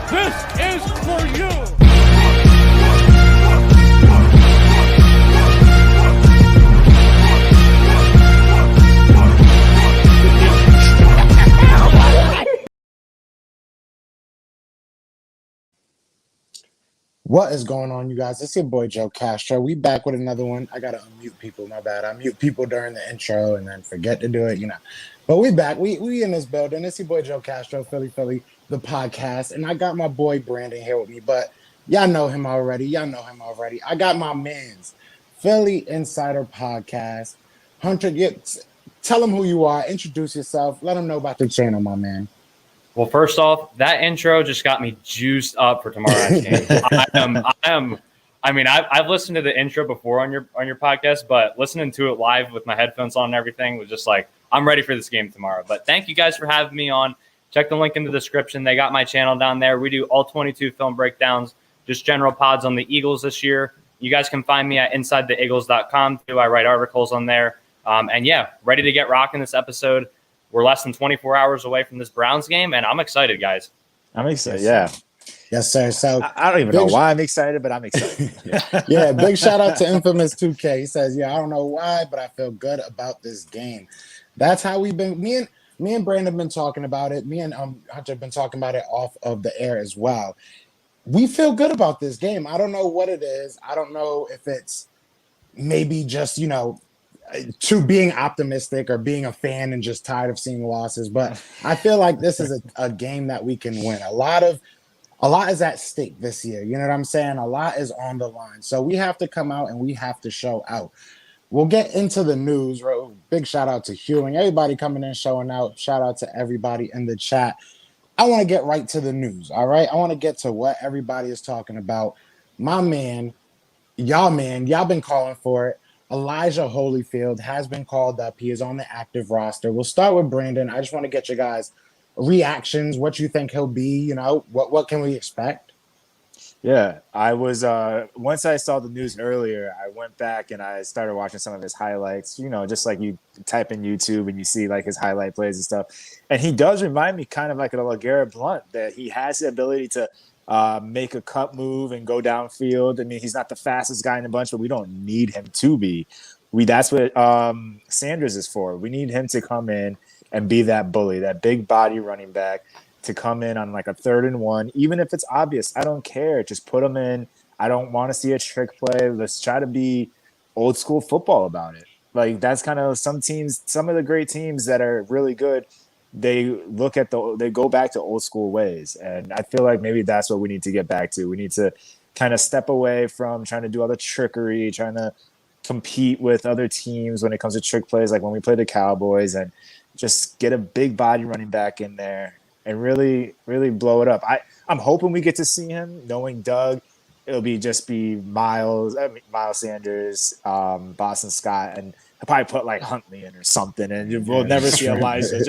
This is for you. What is going on, you guys? It's your boy Joe Castro. We back with another one. I gotta unmute people. My bad. I mute people during the intro and then forget to do it, But we back. We in this building. It's your boy Joe Castro, Philly, the podcast, and I got my boy Brandon here with me. But y'all know him already. I got my man's Philly Insider Podcast. Hunter, tell him who you are. Introduce yourself. Let him know about the channel, my man. Well, first off, that intro just got me juiced up for tomorrow night's game. I've listened to the intro before on your podcast, but listening to it live with my headphones on and everything was just like, I'm ready for this game tomorrow. But thank you guys for having me on. Check the link in the description. They got my channel down there. We do all 22 film breakdowns, just general pods on the Eagles this year. You guys can find me at InsideTheEagles.com too. I write articles on there. Ready to get rocking this episode. We're less than 24 hours away from this Browns game, and I'm excited, guys. I'm excited, yeah. Yes, sir. So I don't even know why I'm excited, but I'm excited. Yeah, big shout out to Infamous 2K. He says, I don't know why, but I feel good about this game. That's how we've been. Me and Brandon have been talking about it. Me and Hunter have been talking about it off of the air as well. We feel good about this game. I don't know what it is. I don't know if it's maybe just, to being optimistic or being a fan and just tired of seeing losses. But I feel like this is a game that we can win. A lot is at stake this year. You know what I'm saying? A lot is on the line. So we have to come out and we have to show out. We'll get into the news. Big shout out to Hewing. Everybody coming in, showing out. Shout out to everybody in the chat. I want to get right to the news, all right? I want to get to what everybody is talking about. My man, y'all been calling for it. Elijah Holyfield has been called up. He is on the active roster. We'll start with Brandon. I just want to get you guys' reactions, what you think he'll be, what can we expect? Yeah, I was once I saw the news earlier, I went back and I started watching some of his highlights, just like you type in YouTube and you see like his highlight plays and stuff. And he does remind me kind of like a Garrett Blunt, that he has the ability to make a cut move and go downfield. I mean, he's not the fastest guy in the bunch, but we don't need him to be. That's what Sanders is for. We need him to come in and be that bully, that big body running back, to come in on like a 3rd and 1, even if it's obvious. I don't care. Just put him in. I don't want to see a trick play. Let's try to be old school football about it. Like, that's kind of some teams, some of the great teams that are really good, they go back to old school ways. And I feel like maybe that's what we need to get back to. We need to kind of step away from trying to do all the trickery, trying to compete with other teams when it comes to trick plays, like when we play the Cowboys, and just get a big body running back in there and really, really blow it up. I'm hoping we get to see him. Knowing Doug, it'll be Miles Sanders, Boston Scott, and he'll probably put like Huntley in or something, and we'll never see Elijah.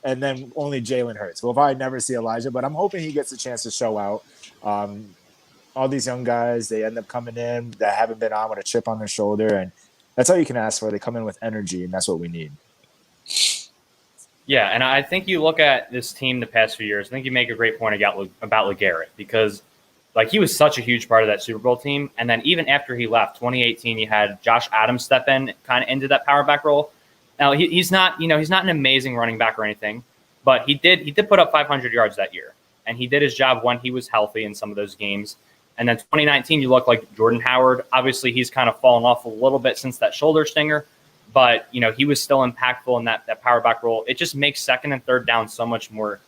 And then only Jalen Hurts. We'll probably never see Elijah, but I'm hoping he gets a chance to show out. All these young guys, they end up coming in that haven't been on with a chip on their shoulder, and that's all you can ask for. They come in with energy, and that's what we need. Yeah, and I think you look at this team the past few years, I think you make a great point about Garrett, because he was such a huge part of that Super Bowl team. And then even after he left, 2018, you had Josh Adams step in, kind of into that power back role. Now he's not an amazing running back or anything, but he did put up 500 yards that year, and he did his job when he was healthy in some of those games. And then 2019, you look like Jordan Howard. Obviously, he's kind of fallen off a little bit since that shoulder stinger, but he was still impactful in that power back role. It just makes 2nd and 3rd down so much more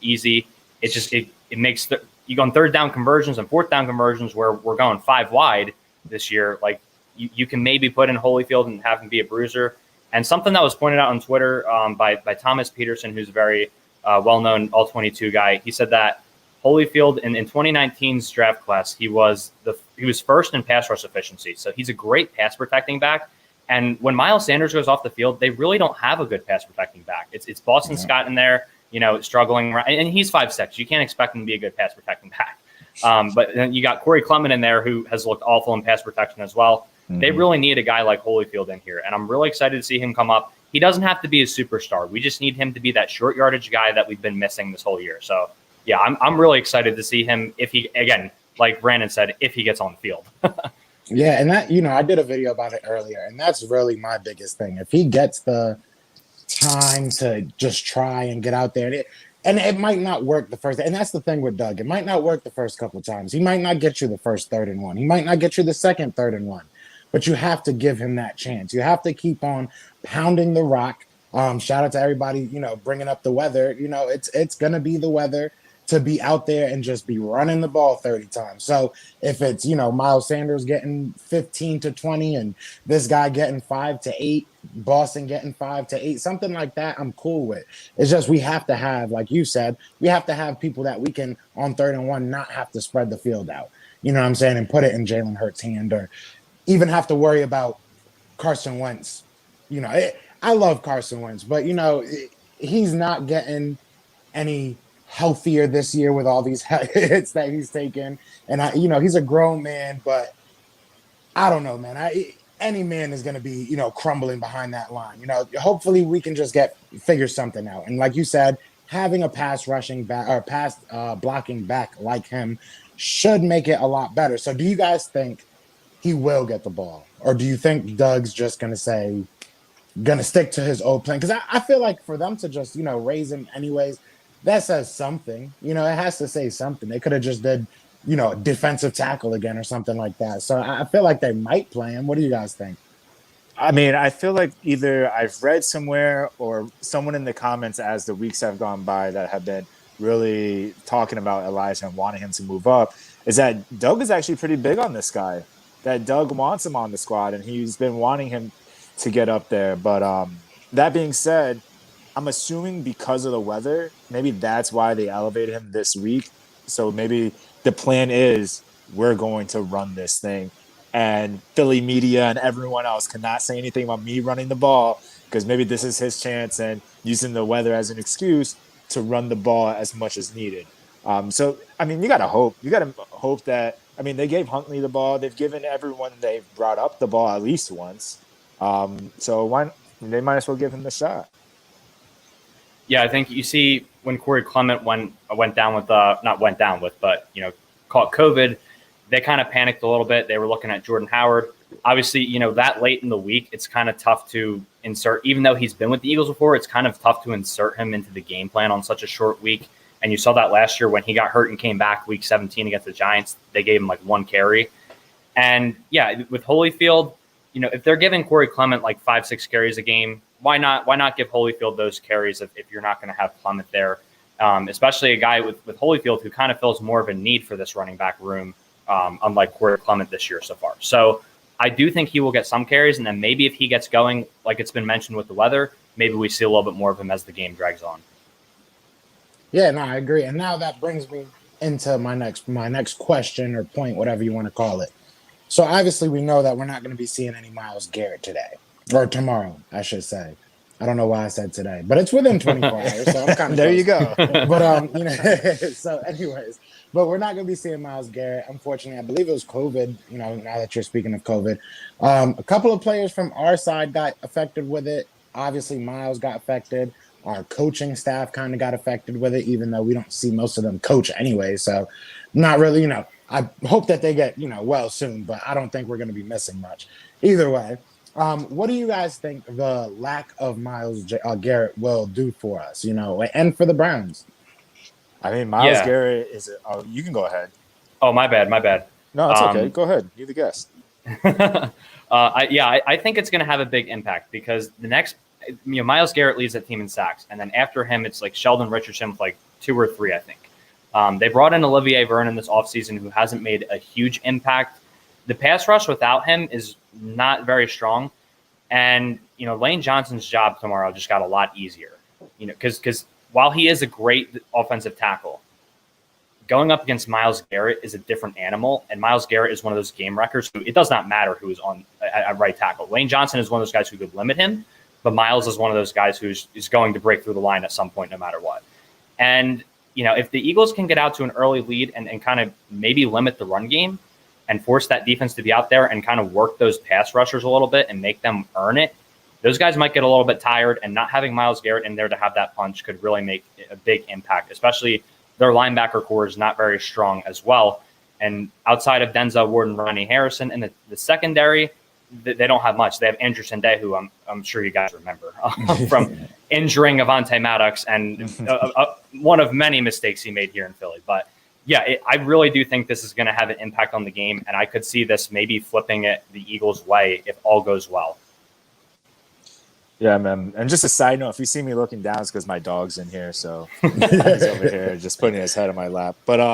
easy. It makes you go on 3rd down conversions and 4th down conversions where we're going 5 wide this year. Like you can maybe put in Holyfield and have him be a bruiser. And something that was pointed out on Twitter by Thomas Peterson, who's a very well-known All-22 guy, he said that Holyfield in 2019's draft class, he was first in pass rush efficiency. So he's a great pass protecting back. And when Miles Sanders goes off the field, they really don't have a good pass protecting back. It's Boston Scott in there, struggling, and he's 5'6". You can't expect him to be a good pass protecting back. But then you got Corey Clement in there, who has looked awful in pass protection as well. Mm-hmm. They really need a guy like Holyfield in here, and I'm really excited to see him come up. He doesn't have to be a superstar. We just need him to be that short yardage guy that we've been missing this whole year. So yeah, I'm really excited to see him if he, again, like Brandon said, if he gets on the field. Yeah, and that, I did a video about it earlier, and that's really my biggest thing. If he gets the time to just try and get out there, and it might not work the first, and that's the thing with Doug. It might not work the first couple of times. He might not get you the first 3rd and 1. He might not get you the second 3rd and 1. But you have to give him that chance. You have to keep on pounding the rock. Shout out to everybody, bringing up the weather. It's gonna be the weather to be out there and just be running the ball 30 times. So if it's, Miles Sanders getting 15 to 20 and this guy getting 5 to 8, Boston getting 5 to 8, something like that, I'm cool with. It's just we have to have, like you said, we have to have people that we can, on 3rd and 1, not have to spread the field out. You know what I'm saying? And put it in Jalen Hurts' hand, or even have to worry about Carson Wentz. I love Carson Wentz, but, he's not getting any healthier this year with all these hits that he's taken. And he's a grown man, but I don't know, man. Any man is going to be, crumbling behind that line. Hopefully we can just figure something out. And like you said, having a pass rushing back or pass blocking back like him should make it a lot better. So do you guys think he will get the ball, or do you think Doug's just going to stick to his old plan? Because I feel like for them to just, raise him anyways, that says something. It has to say something. They could have just did, defensive tackle again or something like that. So I feel like they might play him. What do you guys think? I mean, I feel like either I've read somewhere or someone in the comments as the weeks have gone by that have been really talking about Elijah and wanting him to move up, is that Doug is actually pretty big on this guy. That Doug wants him on the squad, and he's been wanting him to get up there. But that being said, I'm assuming because of the weather, maybe that's why they elevated him this week. So maybe the plan is we're going to run this thing. And Philly media and everyone else cannot say anything about me running the ball, because maybe this is his chance and using the weather as an excuse to run the ball as much as needed. So, I mean, you got to hope. You got to hope that, they gave Huntley the ball. They've given everyone they've brought up the ball at least once. So they might as well give him the shot. Yeah, I think you see when Corey Clement went down with but caught COVID, they kind of panicked a little bit. They were looking at Jordan Howard. Obviously, that late in the week, it's kind of tough to insert. Even though he's been with the Eagles before, it's kind of tough to insert him into the game plan on such a short week. And you saw that last year when he got hurt and came back week 17 against the Giants. They gave him like 1 carry. And yeah, with Holyfield, if they're giving Corey Clement like 5-6 carries a game, why not give Holyfield those carries if you're not going to have Clement there? Especially a guy with Holyfield who kind of feels more of a need for this running back room, unlike Corey Clement this year so far. So I do think he will get some carries, and then maybe if he gets going, like it's been mentioned with the weather, maybe we see a little bit more of him as the game drags on. Yeah, no, I agree. And now that brings me into my next question or point, whatever you want to call it. So obviously we know that we're not going to be seeing any Myles Garrett today, or tomorrow, I should say. I don't know why I said today, but it's within 24 hours, so I'm kind of there. You go. But so anyways, but we're not going to be seeing Myles Garrett. Unfortunately, I believe it was COVID. Now that you're speaking of COVID, a couple of players from our side got affected with it. Obviously, Myles got affected. Our coaching staff kind of got affected with it, even though we don't see most of them coach anyway. So, not really. I hope that they get well soon, but I don't think we're going to be missing much. Either way. What do you guys think the lack of Myles Garrett will do for us, and for the Browns? Myles Garrett is you can go ahead. Oh, my bad. No, it's okay. Go ahead. You're the guest. I think it's going to have a big impact because the next, Myles Garrett leads that team in sacks. And then after him, it's like Sheldon Richardson with like 2 or 3, I think. They brought in Olivier Vernon this offseason who hasn't made a huge impact. The pass rush without him is not very strong. And, Lane Johnson's job tomorrow just got a lot easier, because while he is a great offensive tackle, going up against Myles Garrett is a different animal. And Myles Garrett is one of those game wreckers who it does not matter who is on at right tackle. Lane Johnson is one of those guys who could limit him, but Myles is one of those guys who's going to break through the line at some point, no matter what. And, if the Eagles can get out to an early lead and kind of maybe limit the run game, and force that defense to be out there and kind of work those pass rushers a little bit and make them earn it, those guys might get a little bit tired, and not having Myles Garrett in there to have that punch could really make a big impact, especially their linebacker core is not very strong as well. And outside of Denzel Ward and Ronnie Harrison in the secondary, they don't have much. They have Andrew Sende, who I'm sure you guys remember from injuring Avonte Maddox and one of many mistakes he made here in Philly. But yeah, I really do think this is going to have an impact on the game, and I could see this maybe flipping it the Eagles' way if all goes well. Yeah, man. And just a side note, if you see me looking down, it's because my dog's in here, so he's over here just putting his head on my lap. But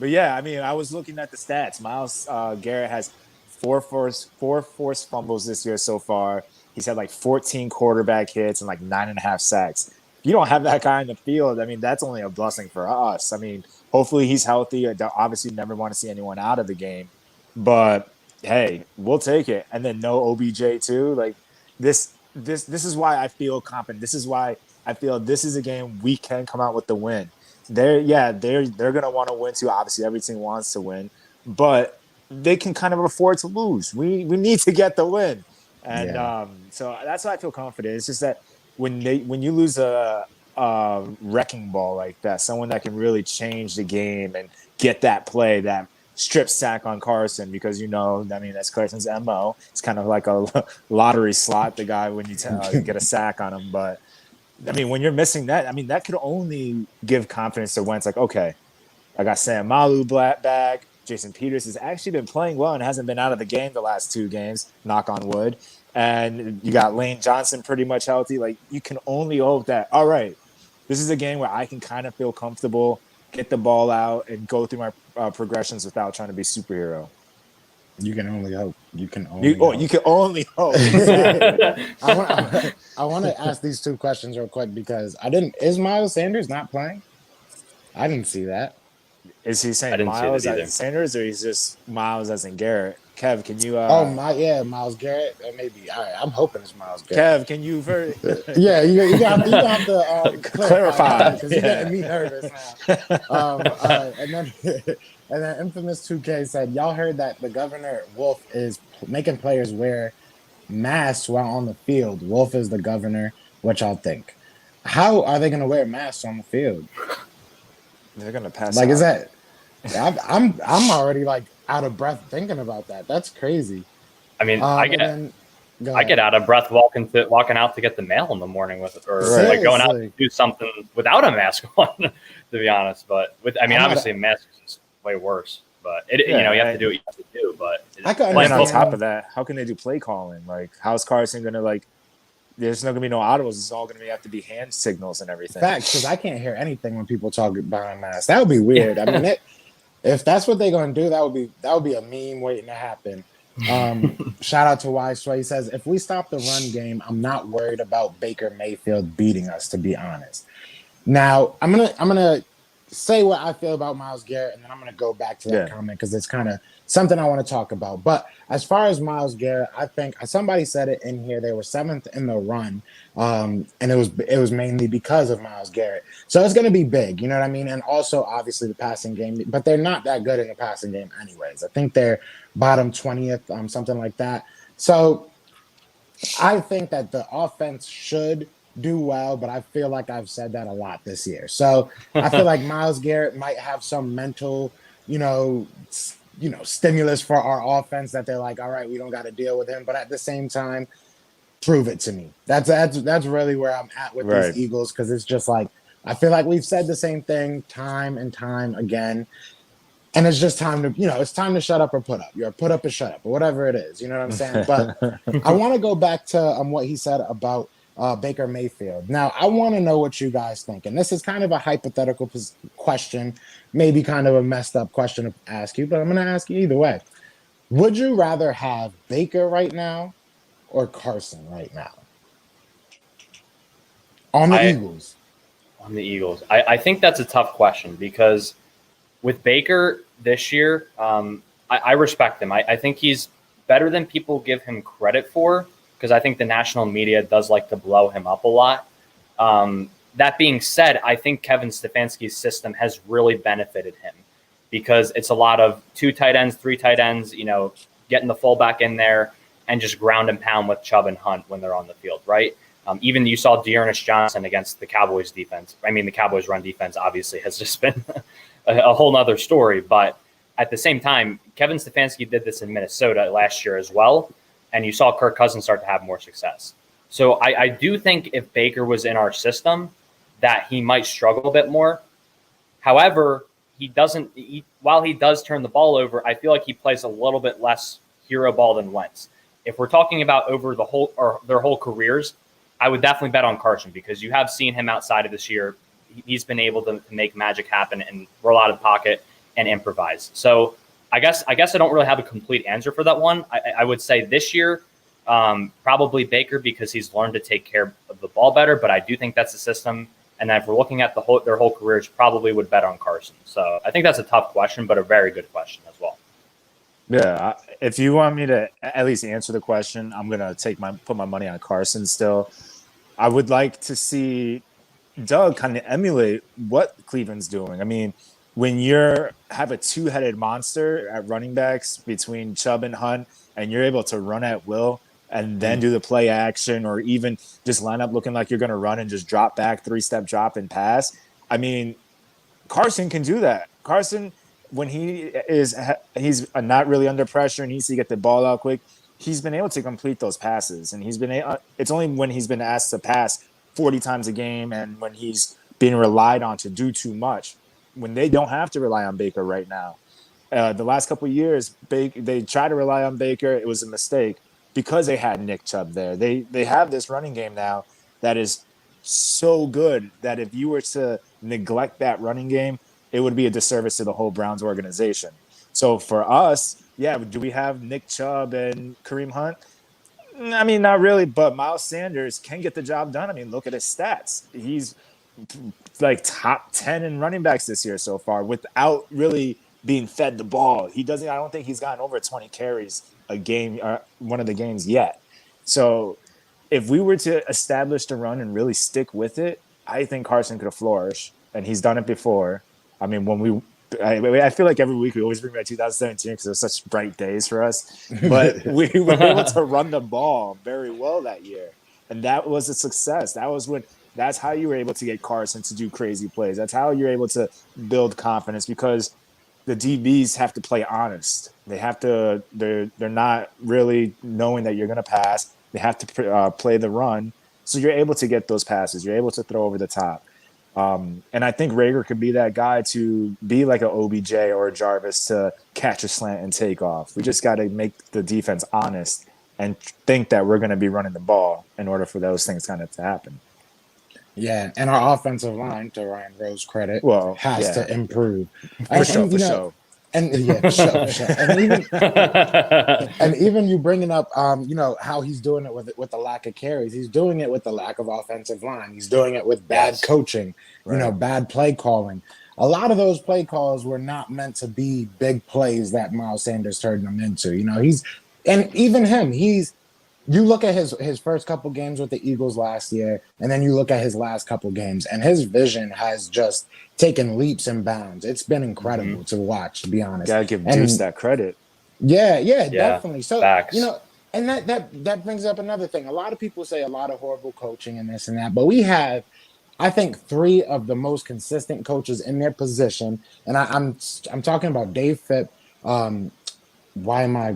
yeah, I mean, I was looking at the stats. Myles Garrett has four forced fumbles this year so far. He's had like 14 quarterback hits and like 9.5 sacks. If you don't have that guy in the field, I mean, that's only a blessing for us. I mean, hopefully he's healthy. I obviously never want to see anyone out of the game, but hey, we'll take it. And then no OBJ too. Like this is why I feel confident. This is why I feel this is a game we can come out with the win. They're gonna want to win too. Obviously, every team wants to win, but they can kind of afford to lose. We need to get the win, and so that's why I feel confident. It's just that when you lose a wrecking ball like that, someone that can really change the game and get that play, that strip sack on Carson, because that's Carson's MO. It's kind of like a lottery slot, the guy when you get a sack on him. But I mean, when you're missing that, I mean, that could only give confidence to Wentz. Like, okay, I got Sam Malu back. Jason Peters has actually been playing well and hasn't been out of the game the last 2 games, knock on wood. And you got Lane Johnson pretty much healthy. Like, you can only hope that, all right, this is a game where I can kind of feel comfortable, get the ball out, and go through my progressions without trying to be superhero. You can only hope. You can only hope. I want to ask these 2 questions real quick because is Miles Sanders not playing? I didn't see that. Is he saying Miles as in Sanders, or he's just Miles as in Garrett? Kev, can you? Miles Garrett. Maybe. All right, I'm hoping it's Miles Garrett. Kev, can you? You have to clarify because you're getting me nervous now. And then Infamous 2K said, y'all heard that the governor Wolf is making players wear masks while on the field. Wolf is the governor. What y'all think? How are they going to wear masks on the field? They're going to pass. Like, out. Is that? I'm already like out of breath thinking about that. That's crazy. I mean, I get out of breath walking out to get the mail in the morning like going out to do something without a mask on. To be honest, but obviously a mask is way worse. But you have to do what you have to do. But on top of that, how can they do play calling? Like, how's Carson going to There's not going to be no audibles. It's all going to have to be hand signals and everything. Facts, because I can't hear anything when people talk about a mask. That would be weird. I mean, if that's what they're going to do, that would be a meme waiting to happen. Shout out to Y Sway. He says, if we stop the run game, I'm not worried about Baker Mayfield beating us, to be honest. Now, I'm gonna say what I feel about Myles Garrett, and then I'm gonna go back to that comment because it's kind of something I want to talk about. But as far as Myles Garrett, I think somebody said it in here. They were 7th in the run, and it was mainly because of Myles Garrett. So it's going to be big, you know what I mean? And also, obviously, the passing game. But they're not that good in the passing game anyways. I think they're bottom 20th, something like that. So I think that the offense should do well, but I feel like I've said that a lot this year. So I feel like Myles Garrett might have some mental, stimulus for our offense that they're like, all right, we don't got to deal with him. But at the same time, prove it to me. That's really where I'm at with these Eagles, because it's just like, I feel like we've said the same thing time and time again. And it's just time to, it's time to shut up or put up. You're put up or shut up or whatever it is. You know what I'm saying? But I want to go back to what he said about Baker Mayfield. Now, I want to know what you guys think. And this is kind of a hypothetical question, maybe kind of a messed up question to ask you, but I'm going to ask you either way. Would you rather have Baker right now or Carson right now? On the Eagles. On the Eagles. I think that's a tough question because with Baker this year, I respect him. I think he's better than people give him credit for, because I think the national media does like to blow him up a lot. That being said, I think Kevin Stefanski's system has really benefited him because it's a lot of 2 tight ends, 3 tight ends, getting the fullback in there and just ground and pound with Chubb and Hunt when they're on the field, right? Even you saw Dearness Johnson against the Cowboys defense. I mean, the Cowboys run defense obviously has just been a whole nother story. But at the same time, Kevin Stefanski did this in Minnesota last year as well. And you saw Kirk Cousins start to have more success. So I do think if Baker was in our system, that he might struggle a bit more. However, while he does turn the ball over, I feel like he plays a little bit less hero ball than Wentz. If we're talking about over the whole or their whole careers, I would definitely bet on Carson because you have seen him outside of this year. He's been able to make magic happen and roll out of the pocket and improvise. So I guess I don't really have a complete answer for that one. I would say this year, probably Baker because he's learned to take care of the ball better. But I do think that's the system. And if we're looking at their whole careers, probably would bet on Carson. So I think that's a tough question, but a very good question as well. Yeah, if you want me to at least answer the question, I'm gonna put my money on Carson still. I would like to see Doug kind of emulate what Cleveland's doing. I mean, when have a two-headed monster at running backs between Chubb and Hunt, and you're able to run at will and then do the play action or even just line up looking like you're going to run and just drop back, three-step drop and pass. I mean, Carson can do that. Carson, when he's not really under pressure and he needs to get the ball out quick, he's been able to complete those passes. And it's only when he's been asked to pass 40 times a game and when he's being relied on to do too much, when they don't have to rely on Baker right now. The last couple of years, they tried to rely on Baker. It was a mistake because they had Nick Chubb there. They have this running game now that is so good that if you were to neglect that running game, it would be a disservice to the whole Browns organization. So for us, yeah, do we have Nick Chubb and Kareem Hunt? I mean, not really, but Miles Sanders can get the job done. I mean, look at his stats. He's like top 10 in running backs this year so far without really being fed the ball. I don't think he's gotten over 20 carries a game or one of the games yet. So if we were to establish the run and really stick with it, I think Carson could flourish, and he's done it before. I mean, I feel like every week we always bring back 2017 because it was such bright days for us. But we were able to run the ball very well that year, and that was a success. That's how you were able to get Carson to do crazy plays. That's how you're able to build confidence because the DBs have to play honest. They have to. They're not really knowing that you're going to pass. They have to play the run, so you're able to get those passes. You're able to throw over the top. And I think Rager could be that guy to be like an OBJ or a Jarvis to catch a slant and take off. We just got to make the defense honest and think that we're going to be running the ball in order for those things kind of to happen. Yeah, and our offensive line, to Ryan Rose's credit, has to improve. For sure. And yeah, for sure. And even you bringing up, how he's doing it with the lack of carries. He's doing it with the lack of offensive line. He's doing it with bad coaching, bad play calling. A lot of those play calls were not meant to be big plays that Miles Sanders turned them into. You look at his first couple games with the Eagles last year, and then you look at his last couple games, and his vision has just taken leaps and bounds. It's been incredible to watch, to be honest. Gotta give Deuce that credit. Yeah, definitely. So facts. And that brings up another thing. A lot of people say a lot of horrible coaching and this and that, but we have, I think, three of the most consistent coaches in their position, and I'm talking about Dave Phipp. Why am I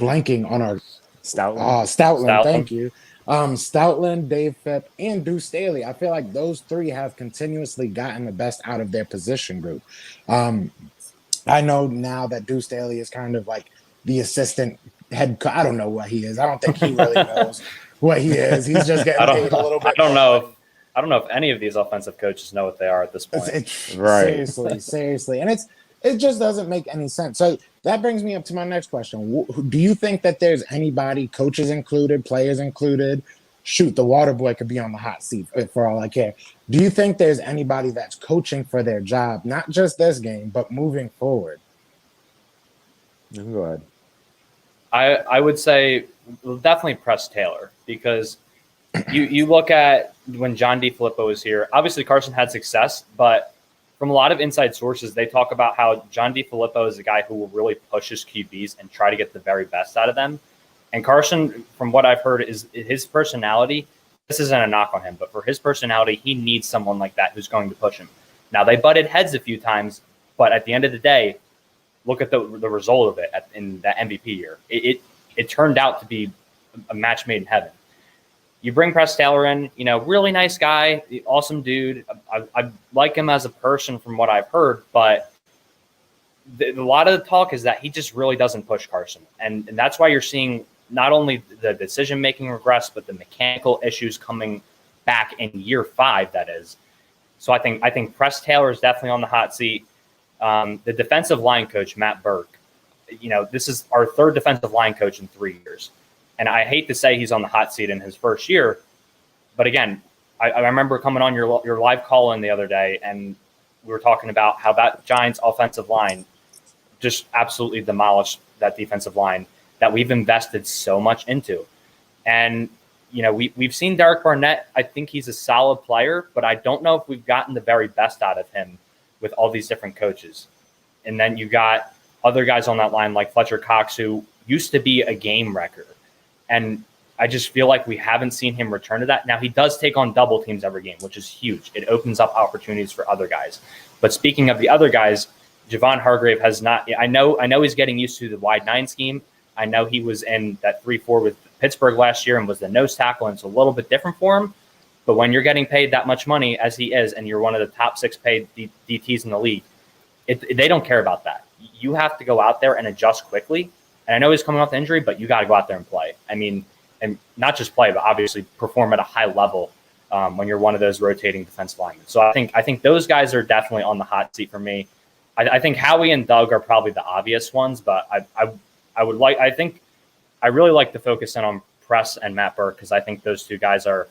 blanking on our Stoutland, thank you. Stoutland, Dave Phipp, and Deuce Staley. I feel like those three have continuously gotten the best out of their position group. I know now that Deuce Staley is kind of like the assistant head coach. I don't know what he is. I don't think he really knows what he is. He's just getting paid a little bit. I don't know if any of these offensive coaches know what they are at this point. Seriously. And it just doesn't make any sense. So that brings me up to my next question. Do you think that there's anybody, coaches included, players included, the water boy could be on the hot seat for all I care. Do you think there's anybody that's coaching for their job, not just this game, but moving forward? You can go ahead. I would say definitely Press Taylor, because you look at when John DeFilippo was here, obviously Carson had success, but from a lot of inside sources, they talk about how John DeFilippo is a guy who will really push his QBs and try to get the very best out of them. And Carson, from what I've heard, is his personality this isn't a knock on him, but for his personality, he needs someone like that who's going to push him. Now, they butted heads a few times, but at the end of the day, look at the result of it in that MVP year. It turned out to be a match made in heaven. You bring Press Taylor in, really nice guy, awesome dude. I like him as a person from what I've heard, but a lot of the talk is that he just really doesn't push Carson. And that's why you're seeing not only the decision-making regress, but the mechanical issues coming back in year 5, that is. So I think Press Taylor is definitely on the hot seat. The defensive line coach, Matt Burke, this is our 3rd defensive line coach in 3 years. And I hate to say he's on the hot seat in his first year, but again, I remember coming on your live call-in the other day, and we were talking about how that Giants offensive line just absolutely demolished that defensive line that we've invested so much into. And, we've seen Derek Barnett. I think he's a solid player, but I don't know if we've gotten the very best out of him with all these different coaches. And then you got other guys on that line like Fletcher Cox, who used to be a game wrecker. And I just feel like we haven't seen him return to that. Now, he does take on double teams every game, which is huge. It opens up opportunities for other guys. But speaking of the other guys, Javon Hargrave has not – I know he's getting used to the wide 9 scheme. I know he was in that 3-4 with Pittsburgh last year and was the nose tackle, and it's a little bit different for him. But when you're getting paid that much money, as he is, and you're one of the top 6 paid DTs in the league, they don't care about that. You have to go out there and adjust quickly. And I know he's coming off the injury, but you got to go out there and play. I mean, and not just play, but obviously perform at a high level when you're one of those rotating defensive linemen. So I think those guys are definitely on the hot seat for me. I think Howie and Doug are probably the obvious ones, but I really like to focus in on Press and Matt Burke, because I think those two guys are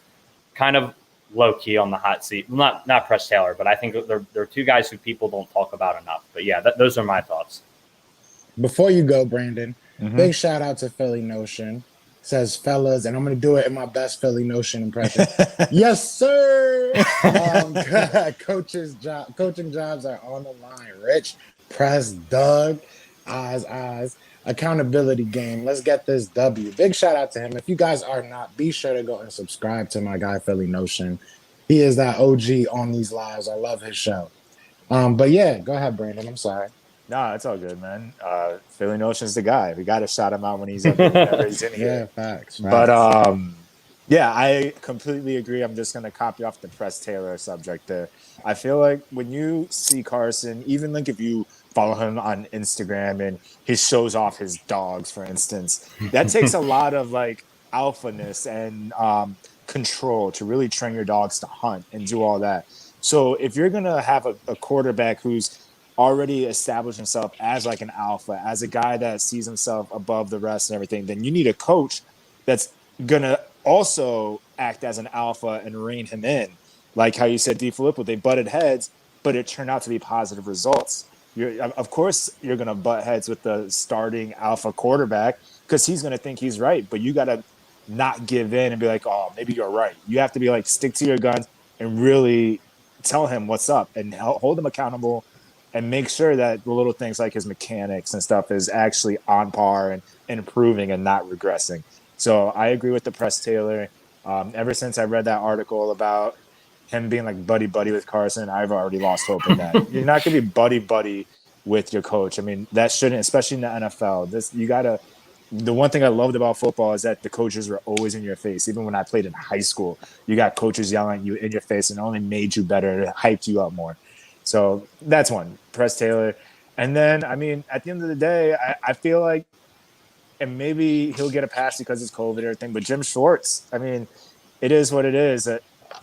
kind of low key on the hot seat. Not Press Taylor, but I think they're two guys who people don't talk about enough. But yeah, those are my thoughts. Before you go, Brandon, big shout out to Philly Notion. Says, fellas, and I'm going to do it in my best Philly Notion impression. Yes, sir. Coaching jobs are on the line. Rich, Press, Doug, Oz. Accountability game. Let's get this W. Big shout out to him. If you guys are not, be sure to go and subscribe to my guy, Philly Notion. He is that OG on these lives. I love his show. But yeah, go ahead, Brandon. I'm sorry. No, it's all good, man. Philly Notion's the guy. We got to shout him out when he's in here. Yeah, facts. But yeah, I completely agree. I'm just going to copy off the Press Taylor subject there. I feel like when you see Carson, even like if you follow him on Instagram and he shows off his dogs, for instance, that takes a lot of like alphaness and control to really train your dogs to hunt and do all that. So if you're going to have a quarterback who's already established himself as like an alpha, as a guy that sees himself above the rest and everything, then you need a coach that's going to also act as an alpha and rein him in. Like how you said, DeFilippo, they butted heads, but it turned out to be positive results. Of course, you're going to butt heads with the starting alpha quarterback because he's going to think he's right, but you got to not give in and be like, oh, maybe you're right. You have to be like, stick to your guns and really tell him what's up and hold him accountable and make sure that the little things like his mechanics and stuff is actually on par and improving and not regressing. So I agree with the Press Taylor. Ever since I read that article about him being like buddy-buddy with Carson, I've already lost hope in that. You're not going to be buddy-buddy with your coach. I mean, that shouldn't, especially in the NFL. The one thing I loved about football is that the coaches were always in your face. Even when I played in high school, you got coaches yelling at you in your face and it only made you better. It hyped you up more. So that's one, Press Taylor. And then, I mean, at the end of the day, I feel like, and maybe he'll get a pass because it's COVID and everything, but Jim Schwartz, I mean, it is what it is.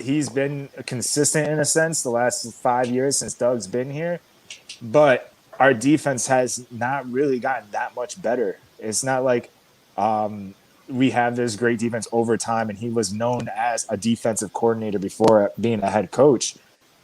He's been consistent in a sense the last 5 years since Doug's been here, but our defense has not really gotten that much better. It's not like we have this great defense over time, and he was known as a defensive coordinator before being a head coach.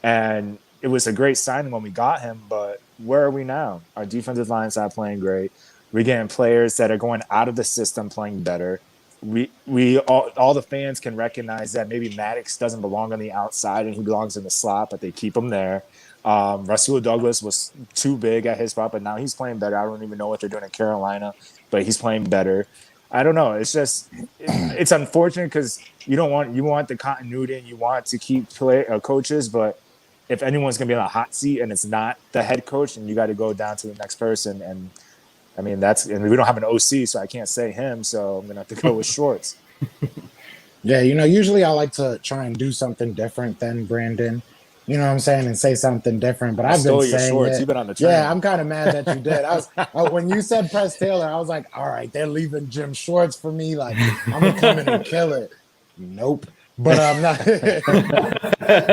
And it was a great signing when we got him, but where are we now? Our defensive line's not playing great. We're getting players that are going out of the system playing better. All the fans can recognize that maybe Maddox doesn't belong on the outside and he belongs in the slot, but they keep him there. Rasul Douglas was too big at his spot, but now he's playing better. I don't even know what they're doing in Carolina, but he's playing better. I don't know. It's just it's unfortunate because you want the continuity and you want to keep coaches, but if anyone's gonna be on a hot seat and it's not the head coach, and you got to go down to the next person. And I mean and we don't have an OC, so I can't say him. So I'm gonna have to go with Schwartz. Yeah, usually I like to try and do something different than Brandon. You know what I'm saying, and say something different. But I've been saying Schwartz. You've been on the train. Yeah, I'm kind of mad that you did. When you said Press Taylor, I was like, all right, they're leaving Jim Schwartz for me. Like, I'm gonna come in and kill it. Nope. But I'm not.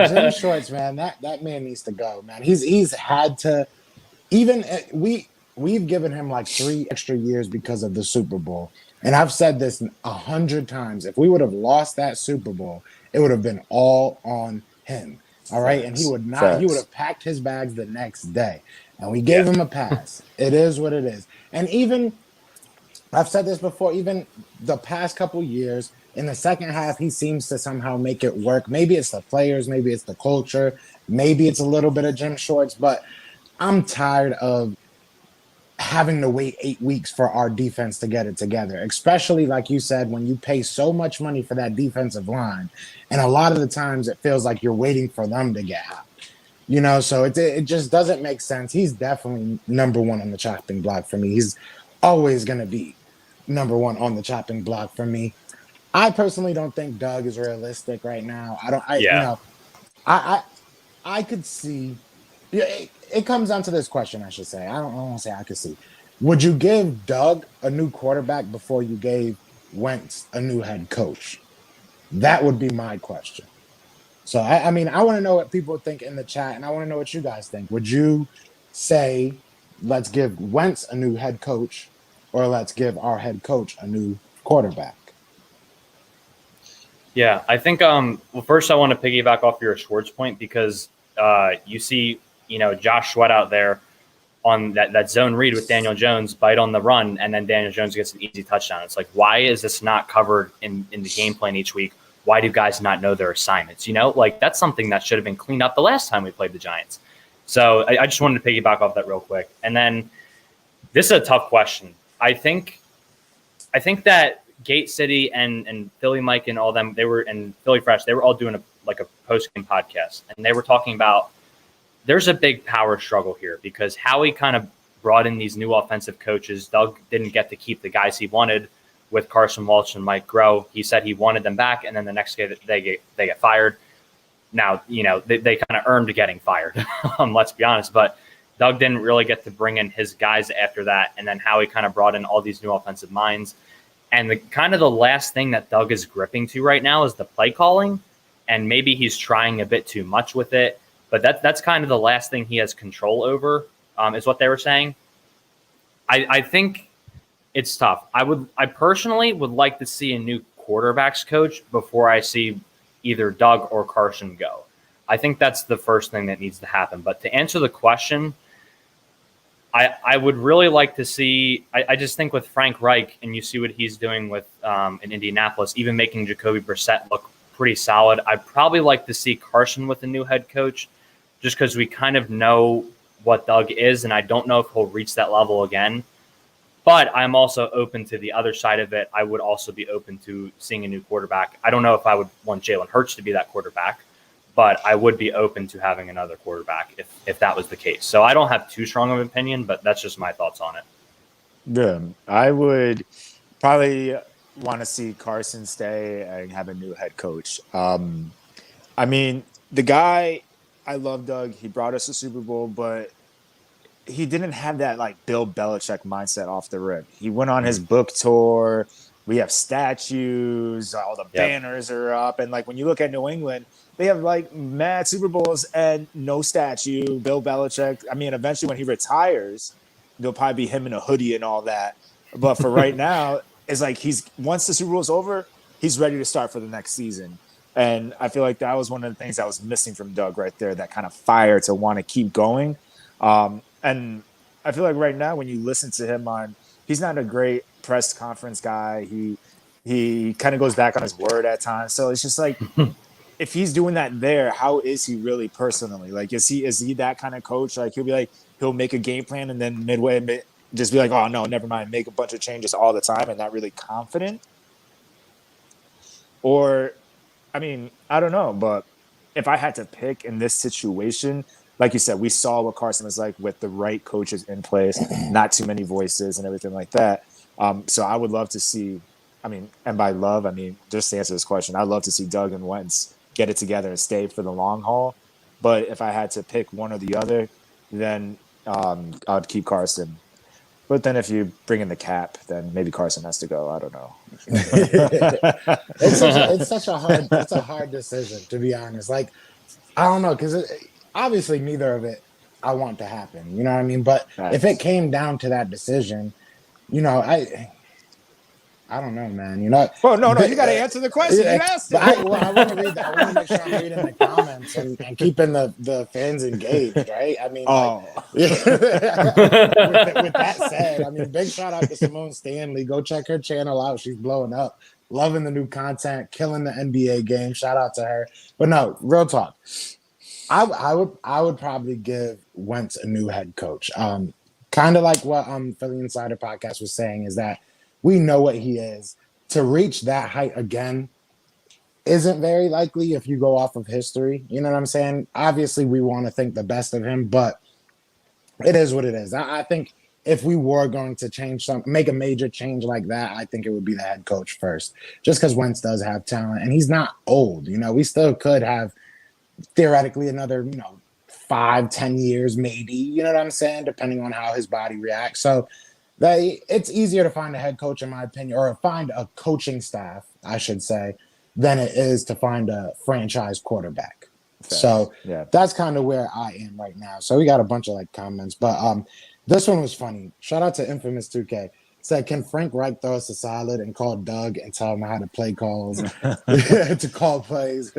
Jim Schwartz, man, that man needs to go, man. He's had to. Even we've given him like 3 extra years because of the Super Bowl. And I've said this 100 times. If we would have lost that Super Bowl, it would have been all on him. All right. And he would have packed his bags the next day. And we gave him a pass. It is what it is. And even, I've said this before, even the past couple years, in the second half, he seems to somehow make it work. Maybe it's the players, maybe it's the culture, maybe it's a little bit of Jim Schwartz, but I'm tired of having to wait 8 weeks for our defense to get it together, especially like you said, when you pay so much money for that defensive line. And a lot of the times it feels like you're waiting for them to get hot, so it just doesn't make sense. He's definitely number one on the chopping block for me. He's always going to be number one on the chopping block for me. I personally don't think Doug is realistic right now. I could see. It comes down to this question, I should say. I don't want to say I could see. Would you give Doug a new quarterback before you gave Wentz a new head coach? That would be my question. So, I mean, I want to know what people think in the chat, and I want to know what you guys think. Would you say, let's give Wentz a new head coach, or let's give our head coach a new quarterback? Yeah, I think, first I want to piggyback off your Schwartz point because you see, Josh Sweat out there on that zone read with Daniel Jones, bite on the run, and then Daniel Jones gets an easy touchdown. It's like, why is this not covered in the game plan each week? Why do guys not know their assignments? That's something that should have been cleaned up the last time we played the Giants. So I just wanted to piggyback off that real quick. And then this is a tough question. I think that Gate City and Philly Mike and all them, and Philly Fresh, they were all doing a post-game podcast. And they were talking about there's a big power struggle here because Howie kind of brought in these new offensive coaches. Doug didn't get to keep the guys he wanted with Carson Walsh and Mike Groh. He said he wanted them back, and then the next day they get fired. Now, they kind of earned getting fired, let's be honest. But Doug didn't really get to bring in his guys after that, and then Howie kind of brought in all these new offensive minds. And the last thing that Doug is gripping to right now is the play calling, and maybe he's trying a bit too much with it. But that's kind of the last thing he has control over, is what they were saying. I think it's tough. I personally would like to see a new quarterbacks coach before I see either Doug or Carson go. I think that's the first thing that needs to happen. But to answer the question, I would really like to see. I just think with Frank Reich, and you see what he's doing with in Indianapolis, even making Jacoby Brissett look pretty solid. I'd probably like to see Carson with a new head coach, just because we kind of know what Doug is, and I don't know if he'll reach that level again. But I'm also open to the other side of it. I would also be open to seeing a new quarterback. I don't know if I would want Jalen Hurts to be that quarterback, but I would be open to having another quarterback if that was the case. So I don't have too strong of an opinion, but that's just my thoughts on it. Yeah, I would probably want to see Carson stay and have a new head coach. I mean, the guy, I love Doug. He brought us a Super Bowl, but he didn't have that Bill Belichick mindset off the rip. He went on his book tour. We have statues. All the banners are up. And when you look at New England, they have mad Super Bowls and no statue. Bill Belichick. I mean, eventually when he retires, there'll probably be him in a hoodie and all that. But for right now, it's once the Super Bowl is over, he's ready to start for the next season. And I feel like that was one of the things that was missing from Doug right there, that kind of fire to want to keep going. And I feel like right now when you listen to him he's not a great press conference guy. He kind of goes back on his word at times. So it's just if he's doing that there, how is he really personally? Is he that kind of coach? He'll be he'll make a game plan and then midway just be like, oh no, never mind, make a bunch of changes all the time and not really confident? Or, I mean, I don't know, but if I had to pick in this situation, like you said, we saw what Carson was like with the right coaches in place, not too many voices and everything like that. So I would love to see, I mean, and by love, I mean, just to answer this question, I'd love to see Doug and Wentz get it together and stay for the long haul. But if I had to pick one or the other, then I'd keep Carson. But then if you bring in the cap, then maybe Carson has to go. I don't know. It's such a hard decision, to be honest. Like, I don't know, because obviously neither of it I want to happen. You know what I mean? But if it came down to that decision, you know, I don't know, man. You know, well, no, you got to answer the question. You asked it. I want to read that. I want to make sure I'm reading the comments and keeping the fans engaged, right? I mean, with that said, I mean, big shout out to Simone Stanley. Go check her channel out. She's blowing up, loving the new content, killing the NBA game. Shout out to her. But no, real talk. I would probably give Wentz a new head coach. Kind of like what Philly Insider Podcast was saying is that we know what he is. To reach that height again isn't very likely if you go off of history. You know what I'm saying? Obviously, we want to think the best of him, but it is what it is. I think if we were going to make a major change like that, I think it would be the head coach first, just because Wentz does have talent and he's not old. You know, we still could have theoretically another, 5-10 years, maybe, you know what I'm saying? Depending on how his body reacts. So it's easier to find a head coach, in my opinion, or find a coaching staff, I should say, than it is to find a franchise quarterback. Okay. So that's kind of where I am right now. So we got a bunch of comments, but this one was funny. Shout out to Infamous 2K. Said, can Frank Reich throw us a solid and call Doug and tell him how to play calls to call plays?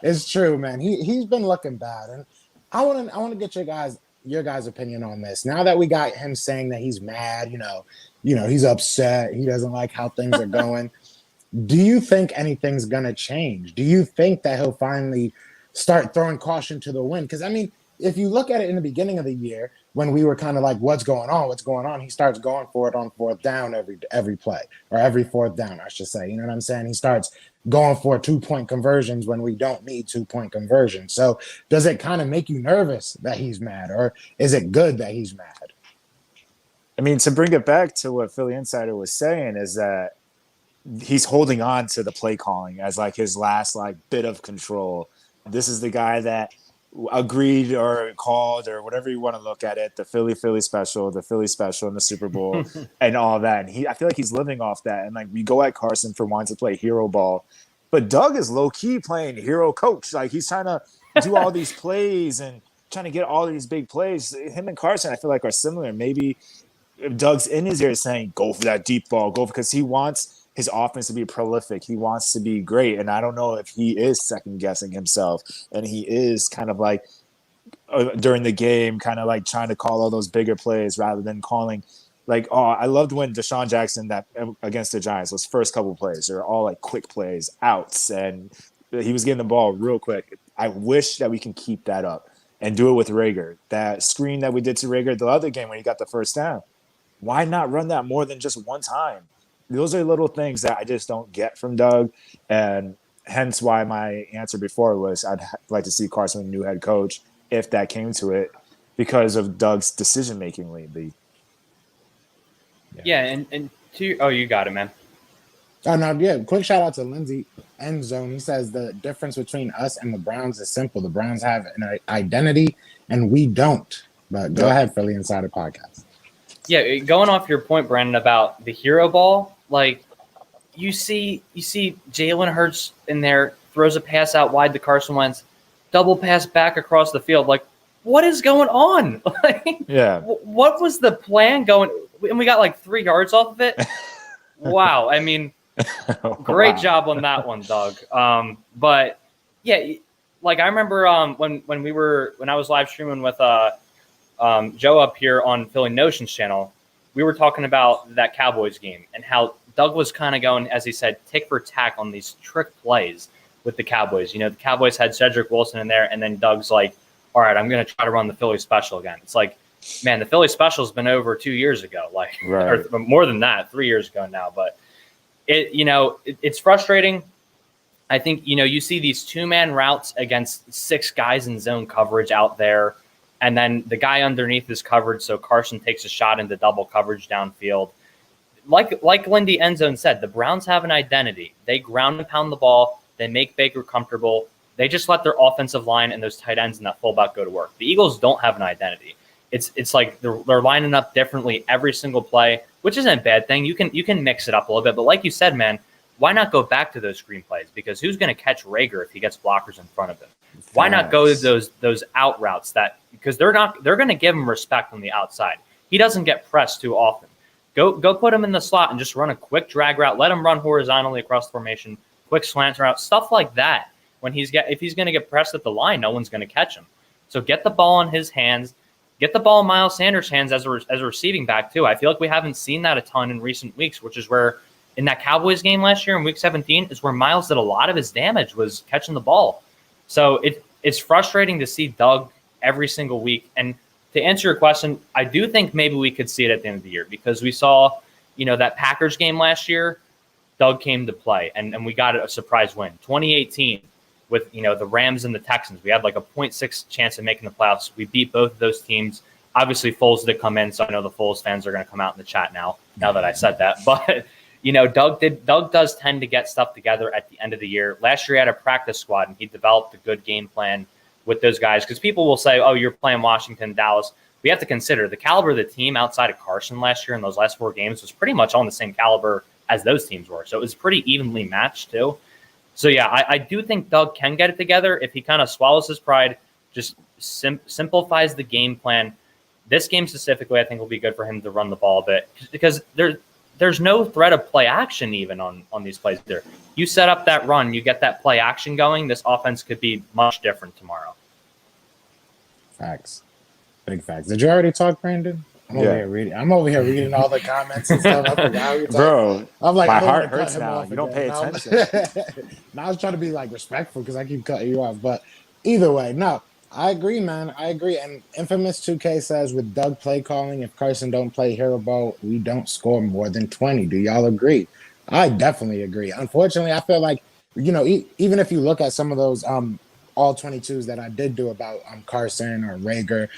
It's true, man. He's been looking bad, and I want to get your guys' opinion on this. Now that we got him saying that he's mad, he's upset, he doesn't like how things are going. Do you think anything's gonna change? Do you think that he'll finally start throwing caution to the wind? Because I mean, if you look at it in the beginning of the year, when we were kind of like, what's going on? He starts going for it on fourth down every play, or every fourth down, I should say. You know what I'm saying? He starts going for 2-point conversions when we don't need 2-point conversions. So does it kind of make you nervous that he's mad, or is it good that he's mad? I mean, to bring it back to what Philly Insider was saying is that he's holding on to the play calling as his last bit of control. This is the guy that agreed or called or whatever you want to look at it, the Philly special, the Philly special in the Super Bowl and all that. And I feel like he's living off that. And we go at Carson for wanting to play hero ball, but Doug is low key playing hero coach. He's trying to do all these plays and trying to get all these big plays. Him and Carson, I feel like, are similar. Maybe Doug's in his ear saying, go for that deep ball, because he wants his offense to be prolific. He wants to be great. And I don't know if he is second guessing himself. And he is kind of during the game, kind of trying to call all those bigger plays rather than calling I loved when Deshaun Jackson that against the Giants, those first couple plays are all quick plays, outs, and he was getting the ball real quick. I wish that we can keep that up and do it with Rager. That screen that we did to Rager the other game when he got the first down, why not run that more than just one time? Those are little things that I just don't get from Doug, and hence why my answer before was I'd like to see Carson, new head coach, if that came to it, because of Doug's decision-making lately. Yeah, and you got it, man. Oh, no, yeah, quick shout-out to Lindsay End Zone. He says the difference between us and the Browns is simple. The Browns have an identity, and we don't. But go ahead, Philly Insider Podcast. Yeah, going off your point, Brandon, about the hero ball, you see Jalen Hurts in there, throws a pass out wide to Carson Wentz, double pass back across the field. What is going on? What was the plan going? And we got 3 yards off of it. Wow. I mean, great job on that one, Doug. But yeah, I remember when I was live streaming with Joe up here on Philly Notions channel, we were talking about that Cowboys game and how Doug was kind of going, as he said, tick for tack on these trick plays with the Cowboys. The Cowboys had Cedric Wilson in there, and then Doug's all right, I'm going to try to run the Philly special again. It's man, the Philly special has been over 2 years ago, like Right. or more than that, 3 years ago now. But it's frustrating. I think, you see these 2-man routes against 6 guys in zone coverage out there, and then the guy underneath is covered, so Carson takes a shot into double coverage downfield. Like Lindy Endzone said, the Browns have an identity. They ground and pound the ball. They make Baker comfortable. They just let their offensive line and those tight ends and that fullback go to work. The Eagles don't have an identity. It's like they're lining up differently every single play, which isn't a bad thing. You can mix it up a little bit, but like you said, man, why not go back to those screenplays? Because who's going to catch Rager if he gets blockers in front of him? Why not go to those out routes because they're going to give him respect on the outside. He doesn't get pressed too often. Go put him in the slot and just run a quick drag route. Let him run horizontally across the formation, quick slant route, stuff like that. If he's going to get pressed at the line, no one's going to catch him. So get the ball in his hands. Get the ball in Miles Sanders' hands as a receiving back too. I feel like we haven't seen that a ton in recent weeks, which is where in that Cowboys game last year in Week 17 is where Miles did a lot of his damage was catching the ball. So it's frustrating to see Doug every single week. And to answer your question, I do think maybe we could see it at the end of the year because we saw, that Packers game last year, Doug came to play and we got a surprise win. 2018 with, the Rams and the Texans, we had like a 0.6 chance of making the playoffs. We beat both of those teams. Obviously, Foles did come in, so I know the Foles fans are going to come out in the chat now that I said that. But, Doug does tend to get stuff together at the end of the year. Last year, he had a practice squad, and he developed a good game plan with those guys because people will say, oh, you're playing Washington, Dallas. We have to consider the caliber of the team outside of Carson last year in those last 4 games was pretty much on the same caliber as those teams were. So it was pretty evenly matched too. So yeah, I do think Doug can get it together if he kind of swallows his pride, just simplifies the game plan. This game specifically, I think will be good for him to run the ball a bit because there's no threat of play action even on these plays there. You set up that run, you get that play action going, this offense could be much different tomorrow. Facts. Big facts. Did you already talk, Brandon? I'm over here reading all the comments and stuff. I forgot how you talk. Bro, I'm like, my I don't heart wanna cut hurts him now. off You don't pay again. attention. Now I was trying to be like respectful because I keep cutting you off. But either way, no, I agree, man. I agree. And Infamous 2K says with Doug play calling, if Carson don't play hero ball, we don't score more than 20. Do y'all agree? I definitely agree. Unfortunately, I feel like, even if you look at some of those all 22s that I did do about Carson or Rager,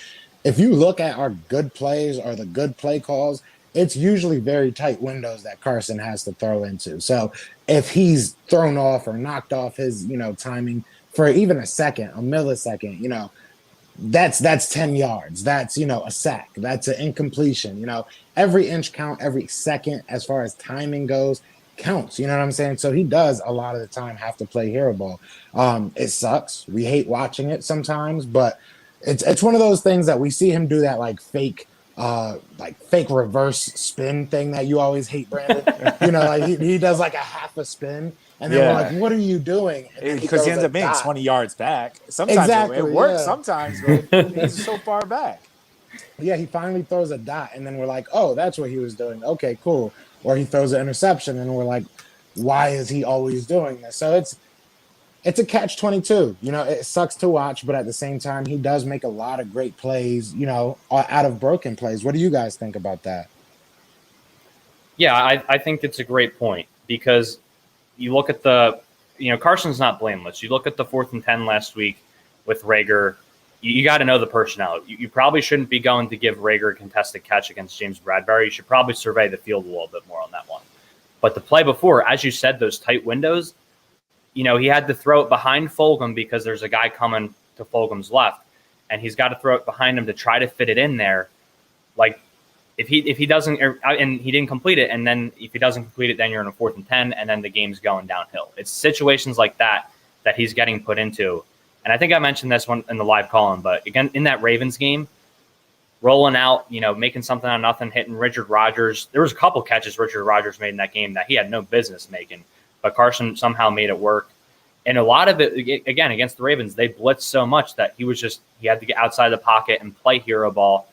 if you look at our good plays or the good play calls, it's usually very tight windows that Carson has to throw into. So if he's thrown off or knocked off his, timing for even a second, a millisecond, that's 10 yards. That's, a sack. That's an incompletion. Every inch count, every second as far as timing goes counts. You know what I'm saying? So he does a lot of the time have to play hero ball. It sucks. We hate watching it sometimes, but it's one of those things that we see him do that fake reverse spin thing that you always hate, Brandon. He does like a half a spin, and then we're like, "What are you doing?" Because he ends up being 20 yards back. Sometimes it works. Yeah. Sometimes, but he's so far back. Yeah, he finally throws a dot, and then we're like, "Oh, that's what he was doing." Okay, cool. Or he throws an interception, and we're like, "Why is he always doing this?" So it's a catch-22. It sucks to watch, but at the same time, he does make a lot of great plays, out of broken plays. What do you guys think about that? Yeah, I think it's a great point because you look at Carson's not blameless. You look at the 4th and 10 last week with Rager. You got to know the personnel. You probably shouldn't be going to give Rager a contested catch against James Bradbury. You should probably survey the field a little bit more on that one. But the play before, as you said, those tight windows, he had to throw it behind Fulgham because there's a guy coming to Fulgham's left, and he's got to throw it behind him to try to fit it in there. Like, if he doesn't, and he didn't complete it, and then if he doesn't complete it, then you're in a 4th and 10, and then the game's going downhill. It's situations like that he's getting put into. And I think I mentioned this one in the live call-in, but again, in that Ravens game, rolling out, making something out of nothing, hitting Richard Rodgers. There was a couple catches Richard Rodgers made in that game that he had no business making. But Carson somehow made it work. And a lot of it, again, against the Ravens, they blitzed so much that he had to get outside the pocket and play hero ball.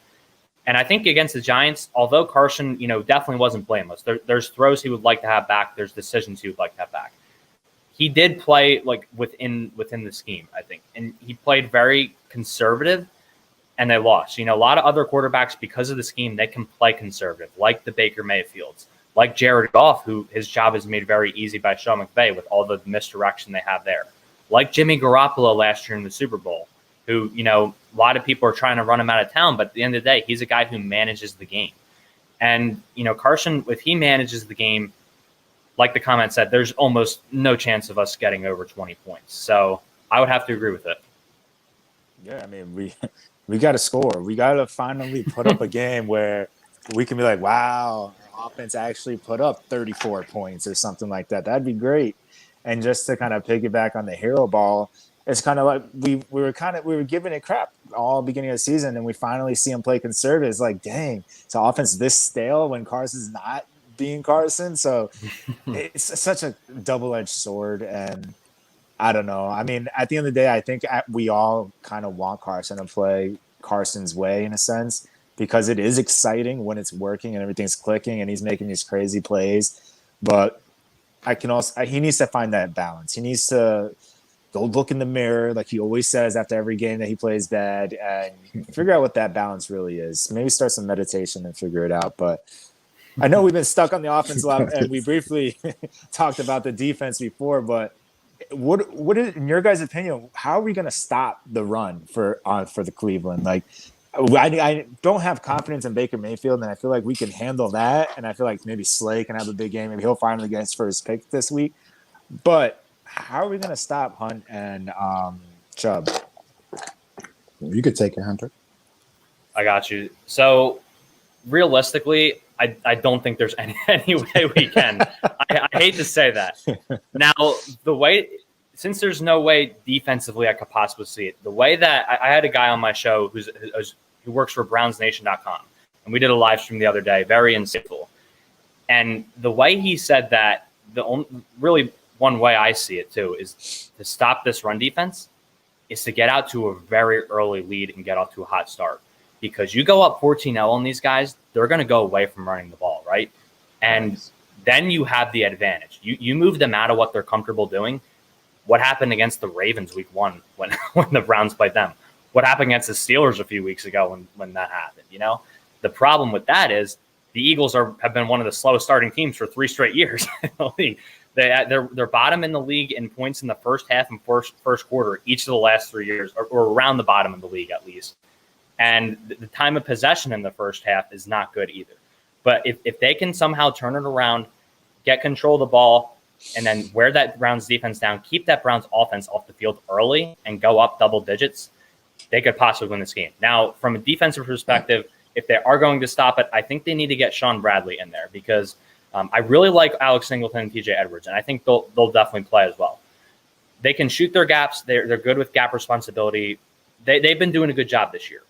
And I think against the Giants, although Carson, definitely wasn't blameless, there's throws he would like to have back. There's decisions he would like to have back. He did play within the scheme, I think. And he played very conservative. and they lost. A lot of other quarterbacks, because of the scheme, they can play conservative, like the Baker Mayfields, like Jared Goff, who his job is made very easy by Sean McVay with all the misdirection they have there, like Jimmy Garoppolo last year in the Super Bowl, who, a lot of people are trying to run him out of town, but at the end of the day, he's a guy who manages the game. And, Carson, if he manages the game, like the comment said, there's almost no chance of us getting over 20 points. So I would have to agree with it. Yeah, I mean, we got to score. We got to finally put up a game where we can be like, wow, our offense actually put up 34 points or something like that. That'd be great. And just to kind of piggyback on the hero ball, it's kind of like we were giving it crap all beginning of the season, and we finally see him play conservative. It's like, dang, is the offense this stale when Carson's not being Carson? So it's such a double-edged sword, and I don't know. I mean, at the end of the day, I think we all kind of want Carson to play Carson's way in a sense, because it is exciting when it's working and everything's clicking and he's making these crazy plays. But he needs to find that balance. He needs to go look in the mirror, like he always says after every game that he plays bad, and figure out what that balance really is. Maybe start some meditation and figure it out. But I know we've been stuck on the offense a lot, and we briefly talked about the defense before, but what is, in your guys' opinion, how are we going to stop the run for the Cleveland? Like, I don't have confidence in Baker Mayfield, and I feel like we can handle that. And I feel like maybe Slay can have a big game. Maybe he'll finally get his first pick this week. But how are we going to stop Hunt and Chubb? You could take it, Hunter. I got you. So realistically, I don't think there's any way we can. I hate to say that. Now, since there's no way defensively I could possibly see it, the way that I had a guy on my show who works for BrownsNation.com, and we did a live stream the other day, very insightful. And the way he said that, really one way I see it too, is to stop this run defense is to get out to a very early lead and get off to a hot start. Because you go up 14-0 on these guys, they're going to go away from running the ball, right? And then you have the advantage. You move them out of what they're comfortable doing. What happened against the Ravens week 1 when the Browns played them? What happened against the Steelers a few weeks ago when that happened? The problem with that is the Eagles have been one of the slowest starting teams for 3 straight years in the league. They're bottom in the league in points in the first half and first quarter each of the last 3 years, or around the bottom of the league at least. And the time of possession in the first half is not good either. But if they can somehow turn it around, get control of the ball, and then wear that Browns defense down, keep that Browns offense off the field early and go up double digits, they could possibly win this game. Now, from a defensive perspective, if they are going to stop it, I think they need to get Sean Bradley in there because I really like Alex Singleton and TJ Edwards, and I think they'll definitely play as well. They can shoot their gaps. They're good with gap responsibility. They've been doing a good job this year.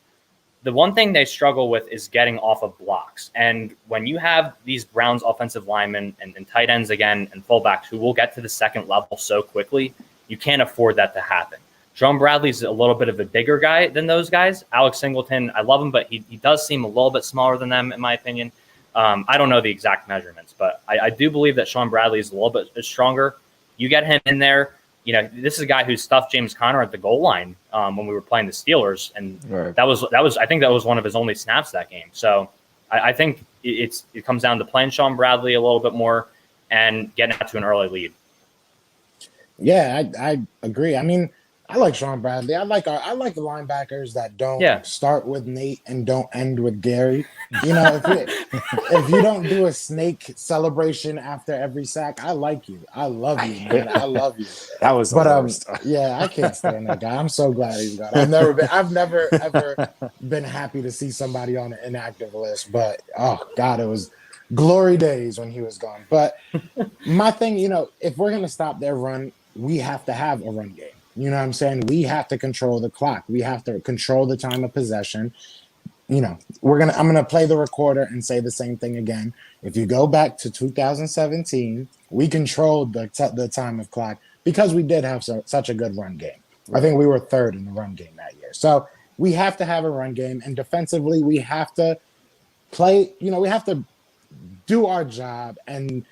The one thing they struggle with is getting off of blocks. And when you have these Browns offensive linemen and tight ends again and fullbacks who will get to the second level so quickly, you can't afford that to happen. Sean Bradley's a little bit of a bigger guy than those guys. Alex Singleton, I love him, but he does seem a little bit smaller than them, in my opinion. I don't know the exact measurements, but I do believe that Sean Bradley is a little bit stronger. You get him in there. This is a guy who stuffed James Conner at the goal line when we were playing the Steelers, and right. that was I think that was one of his only snaps that game. So I think it comes down to playing Sean Bradley a little bit more and getting out to an early lead. Yeah, I agree. I mean, I like Sean Bradley. I like the linebackers that don't start with Nate and don't end with Gary. If you don't do a snake celebration after every sack, I like you. I love you, man. I love you. That was the worst. Yeah, I can't stand that guy. I'm so glad he's gone. I've never ever been happy to see somebody on the inactive list, but oh God, it was glory days when he was gone. But my thing, if we're gonna stop their run, we have to have a run game. You know what I'm saying? We have to control the clock. We have to control the time of possession. I'm gonna play the recorder and say the same thing again. If you go back to 2017, we controlled the time of clock because we did have such a good run game. I think we were third in the run game that year. So we have to have a run game, and defensively, we have to play. We have to do our job, and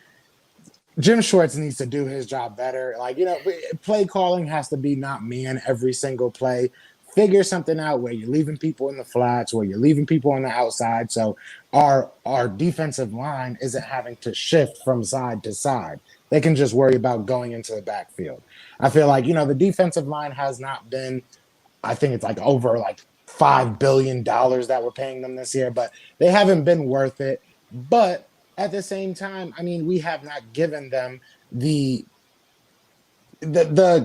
Jim Schwartz needs to do his job better. Play calling has to be not man every single play. figure something out where you're leaving people in the flats, where you're leaving people on the outside. So our defensive line isn't having to shift from side to side. They can just worry about going into the backfield. I feel like, the defensive line has not been, I think it's like over like $5 billion that we're paying them this year, but they haven't been worth it. But at the same time, I mean, we have not given them the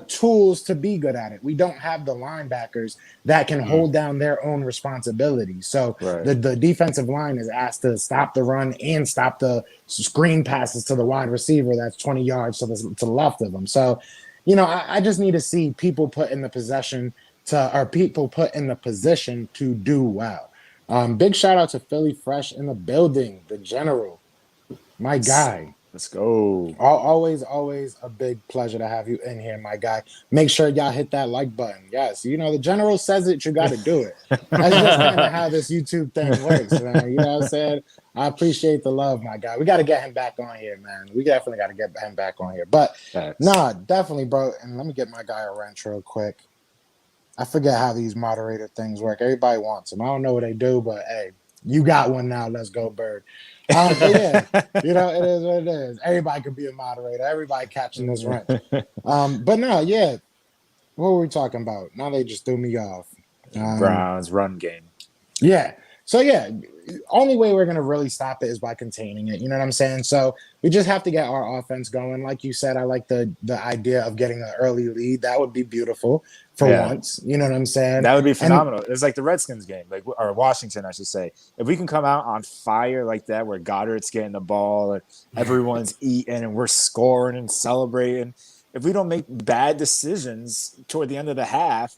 tools to be good at it. We don't have the linebackers that can hold down their own responsibility. So the defensive line is asked to stop the run and stop the screen passes to the wide receiver that's 20 yards to the left of them. So, I just need to see people put in the position to do well. Big shout out to Philly Fresh in the building, the general, my guy. Let's go. Always a big pleasure to have you in here, my guy. Make sure y'all hit that like button. Yes, the general says it, you got to do it. That's just kind of how this YouTube thing works, man. You know what I'm saying? I appreciate the love, my guy. We got to get him back on here, man. We definitely got to get him back on here. But definitely, bro. And let me get my guy a wrench real quick. I forget how these moderator things work. Everybody wants them. I don't know what they do, but hey, you got one now. Let's go, Bird. But yeah, it is what it is. Everybody could be a moderator. Everybody catching this rent. But no, yeah. What were we talking about? Now they just threw me off. Browns run game. Yeah. So yeah, only way we're gonna really stop it is by containing it. You know what I'm saying? So we just have to get our offense going. Like you said, I like the idea of getting an early lead. That would be beautiful for once. You know what I'm saying? That would be phenomenal. It's like the Redskins game, or Washington, I should say. If we can come out on fire like that, where Goddard's getting the ball and everyone's eating and we're scoring and celebrating, if we don't make bad decisions toward the end of the half,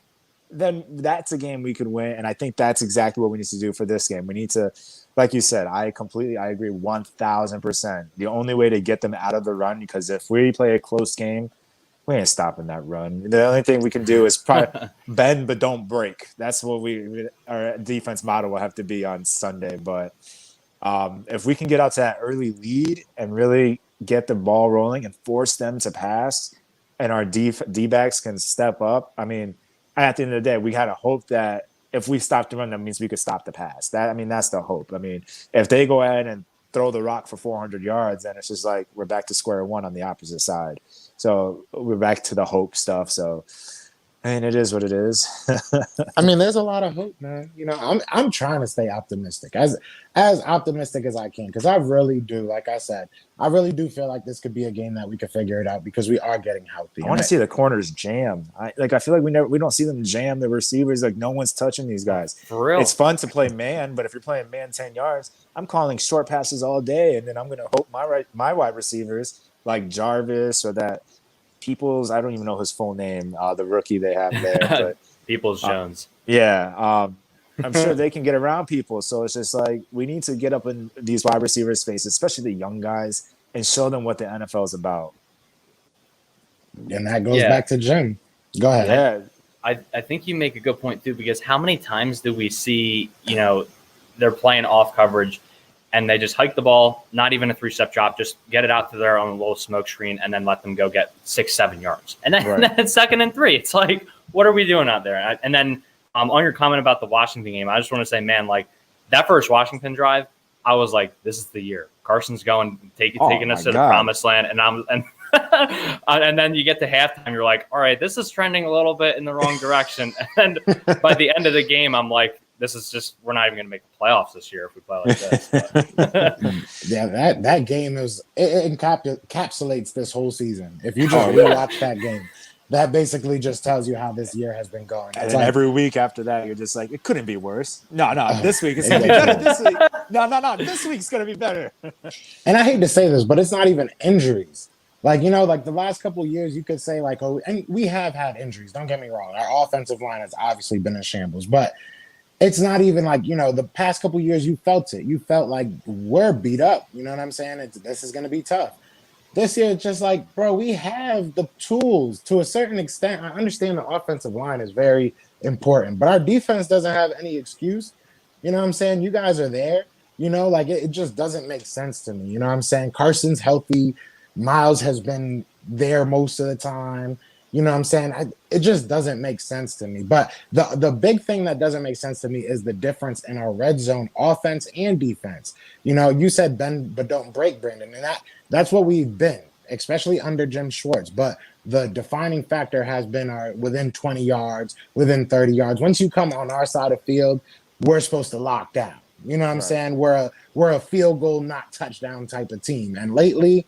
then that's a game we could win. And I think that's exactly what we need to do for this game. We need to, like you said, I agree 1,000%. The only way to get them out of the run, because if we play a close game, we ain't stopping that run. The only thing we can do is probably bend but don't break. That's what our defense motto will have to be on Sunday. But if we can get out to that early lead and really get the ball rolling and force them to pass, and our D-backs can step up, I mean, at the end of the day, we had a hope that if we stop the run, that means we could stop the pass. That's the hope. I mean, if they go ahead and throw the rock for 400 yards, then it's just like we're back to square one on the opposite side. So we're back to the hope stuff. So, I mean, it is what it is. I mean, there's a lot of hope, man. I'm trying to stay optimistic, as optimistic as I can, because I really do. Like I said, I really do feel like this could be a game that we could figure it out because we are getting healthy. I want to see the corners jam. I feel like we don't see them jam the receivers. Like no one's touching these guys. For real. It's fun to play man, but if you're playing man 10 yards, I'm calling short passes all day, and then I'm going to hope my wide receivers like Jarvis or that Peoples, I don't even know his full name, the rookie they have there. But Peoples Jones. I'm sure they can get around people. So it's just like we need to get up in these wide receivers' faces, especially the young guys, and show them what the NFL is about. And that goes back to Jim. Go ahead. Yeah. I think you make a good point, too, because how many times do we see, they're playing off coverage and they just hike the ball, not even a 3-step drop, just get it out to their own little smoke screen and then let them go get 6-7 yards. And then, then it's 2nd and 3. It's like, what are we doing out there? And then on your comment about the Washington game, I just want to say, man, like that first Washington drive, I was like, this is the year. Carson's taking us to the promised land. And then you get to halftime, you're like, all right, this is trending a little bit in the wrong direction. And by the end of the game, I'm like, this is just, we're not even going to make the playoffs this year if we play like this. Yeah, that game encapsulates this whole season. If you just rewatch that game, that basically just tells you how this year has been going. And then every week after that, you're just like, it couldn't be worse. No, this week it's going to be better. This week, no, this week's going to be better. And I hate to say this, but it's not even injuries. Like, the last couple of years, you could say like, and we have had injuries. Don't get me wrong. Our offensive line has obviously been in shambles, but it's not even like, the past couple of years you felt it. You felt like we're beat up. You know what I'm saying? This is going to be tough. This year, it's just like, bro, we have the tools to a certain extent. I understand the offensive line is very important, but our defense doesn't have any excuse. You know what I'm saying? You guys are there. It just doesn't make sense to me. You know what I'm saying? Carson's healthy. Miles has been there most of the time. You know what I'm saying? It just doesn't make sense to me. But the big thing that doesn't make sense to me is the difference in our red zone offense and defense. You know, you said bend but don't break, Brandon, and that's what we've been, especially under Jim Schwartz. But the defining factor has been our within 20 yards, within 30 yards. Once you come on our side of field, we're supposed to lock down. You know what I'm saying? We're a field goal, not touchdown type of team. And lately,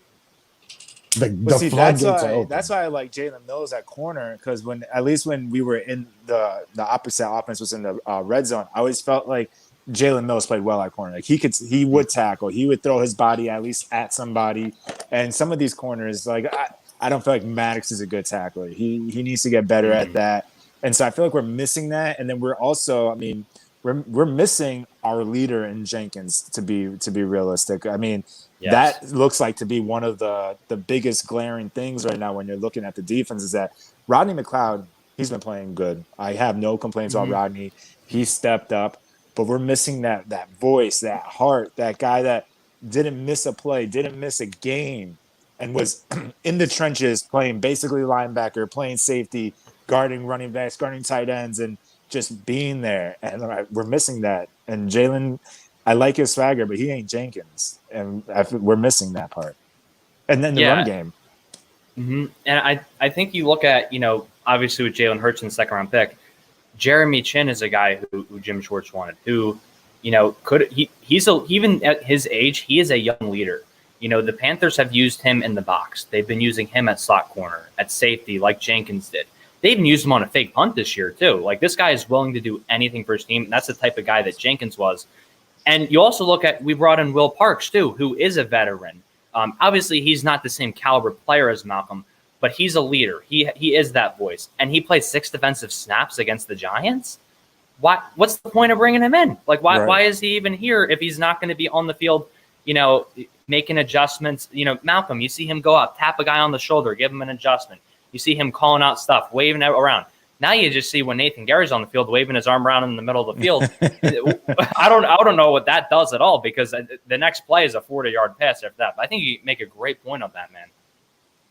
the floodgates are open. That's why I like Jalen Mills at corner, because at least when we were in the opposite offense was in the red zone, I always felt like Jalen Mills played well at corner. Like he would tackle, he would throw his body at least at somebody. And some of these corners, like I don't feel like Maddox is a good tackler. He needs to get better at that. And so I feel like we're missing that. And then we're also, I mean, we're missing our leader in Jenkins, to be realistic. I mean, that looks like to be one of the biggest glaring things right now when you're looking at the defense, is that Rodney McLeod, he's been playing good. I have no complaints about Rodney. He stepped up, but we're missing that voice, that heart, that guy that didn't miss a play, didn't miss a game, and was in the trenches playing basically linebacker, playing safety, guarding running backs, guarding tight ends, and just being there. And we're missing that. And Jalen, I like his swagger, but he ain't Jenkins. And we're missing that part. And then the run game. Mm-hmm. And I think you look at, you know, obviously with Jalen Hurts in the second round pick, Jeremy Chin is a guy who Jim Schwartz wanted, who, you know, even at his age, he is a young leader. You know, the Panthers have used him in the box. They've been using him at slot corner, at safety, like Jenkins did. They even used him on a fake punt this year, too. Like, this guy is willing to do anything for his team. And that's the type of guy that Jenkins was. And you also look at, we brought in Will Parks, too, who is a veteran. Obviously, he's not the same caliber player as Malcolm, but he's a leader. He is that voice. And he played 6 defensive snaps against the Giants. What's the point of bringing him in? Like, why is he even here if he's not going to be on the field, you know, making adjustments? You know, Malcolm, you see him go up, tap a guy on the shoulder, give him an adjustment. You see him calling out stuff, waving it around. Now you just see when Nathan Gary's on the field, waving his arm around in the middle of the field. I don't know what that does at all, because the next play is a 40-yard pass after that. But I think you make a great point on that, man.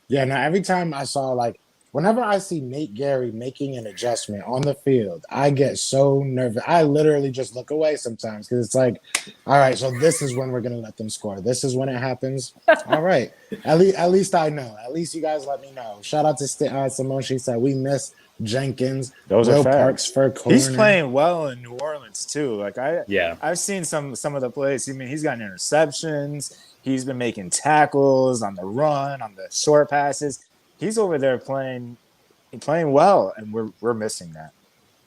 Yeah, now every time I saw, like, whenever I see Nate Gary making an adjustment on the field, I get so nervous. I literally just look away sometimes, because it's like, all right, so this is when we're going to let them score. This is when it happens. All right. At least I know. At least you guys let me know. Shout out to Simone. She said we miss Jenkins. Those Will are Parks for corner. He's playing well in New Orleans, too. Like, I've seen some of the plays. I mean, he's gotten interceptions. He's been making tackles on the run, on the short passes. He's over there playing well, and we're missing that.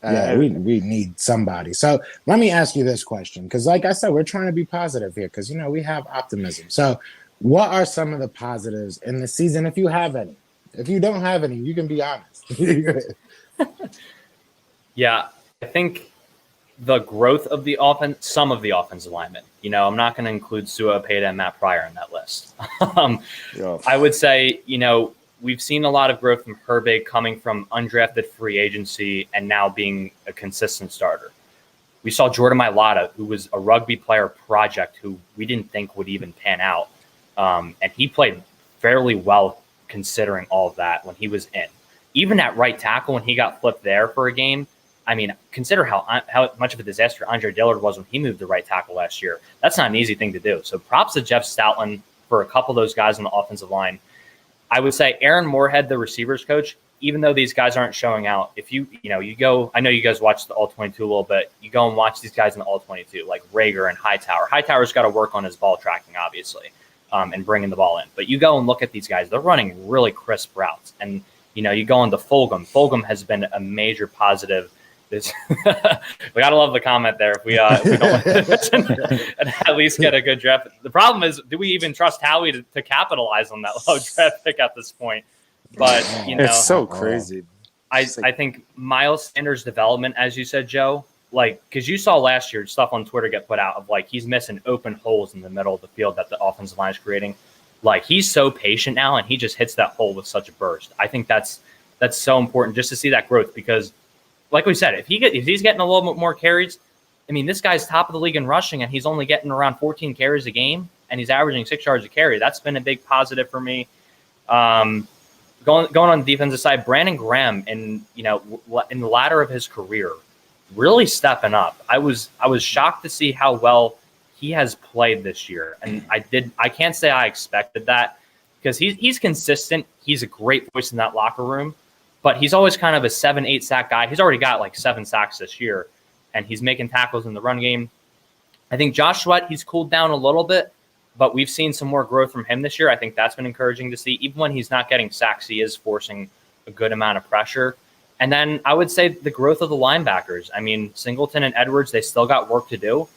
Yeah, we need somebody. So let me ask you this question, because like I said, we're trying to be positive here, because, you know, we have optimism. So what are some of the positives in the season, if you have any? If you don't have any, you can be honest. Yeah, I think the growth of the offense, some of the offensive linemen. You know, I'm not going to include Sua Opeta and Matt Pryor in that list. I would say, you know, we've seen a lot of growth from Herbig coming from undrafted free agency and now being a consistent starter. We saw Jordan Mailata, who was a rugby player project who we didn't think would even pan out. And he played fairly well considering all of that when he was in. Even at right tackle, when he got flipped there for a game, I mean, consider how much of a disaster Andre Dillard was when he moved to right tackle last year. That's not an easy thing to do. So props to Jeff Stoutland for a couple of those guys on the offensive line. I would say Aaron Moorhead, the receivers coach, even though these guys aren't showing out, if you go, I know you guys watch the All-22 a little bit, you go and watch these guys in the All-22, like Rager and Hightower. Hightower's got to work on his ball tracking, obviously, and bringing the ball in. But you go and look at these guys, they're running really crisp routes. And, you know, you go into Fulgham. Fulgham has been a major positive. We gotta love the comment there. If we don't and at least get a good draft. The problem is, do we even trust Howie to capitalize on that low draft pick at this point? But you know, it's so crazy. I think Miles Sanders' development, as you said, Joe, like, because you saw last year stuff on Twitter get put out of like he's missing open holes in the middle of the field that the offensive line is creating. Like, he's so patient now, and he just hits that hole with such a burst. I think that's so important just to see that growth, because, like we said, if he's getting a little bit more carries, I mean, this guy's top of the league in rushing, and he's only getting around 14 carries a game, and he's averaging 6 yards a carry. That's been a big positive for me. going on the defensive side, Brandon Graham, in the latter of his career, really stepping up. I was shocked to see how well he has played this year, and I can't say I expected that because he's consistent. He's a great voice in that locker room, but he's always kind of a 7-8 sack guy. He's already got like 7 sacks this year, and he's making tackles in the run game. I think Josh Sweat, he's cooled down a little bit, but we've seen some more growth from him this year. I think that's been encouraging to see. Even when he's not getting sacks, he is forcing a good amount of pressure. And then I would say the growth of the linebackers. I mean, Singleton and Edwards, they still got work to do.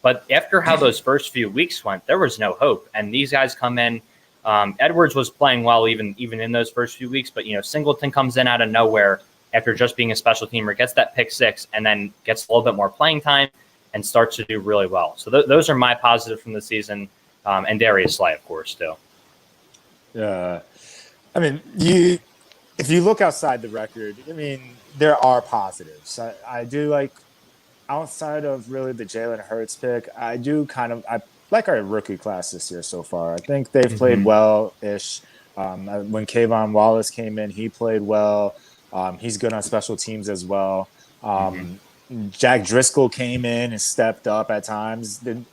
But after how those first few weeks went, there was no hope. And these guys come in. Edwards was playing well even in those first few weeks. But, Singleton comes in out of nowhere after just being a special teamer, gets that pick 6, and then gets a little bit more playing time and starts to do really well. So those are my positives from the season. And Darius Slay, of course, too. I mean, if you look outside the record, I mean, there are positives. I do like, outside of really the Jalen Hurts pick, I like our rookie class this year so far. I think they've played well-ish. When Kayvon Wallace came in, he played well. He's good on special teams as well. Jack Driscoll came in and stepped up at times. Did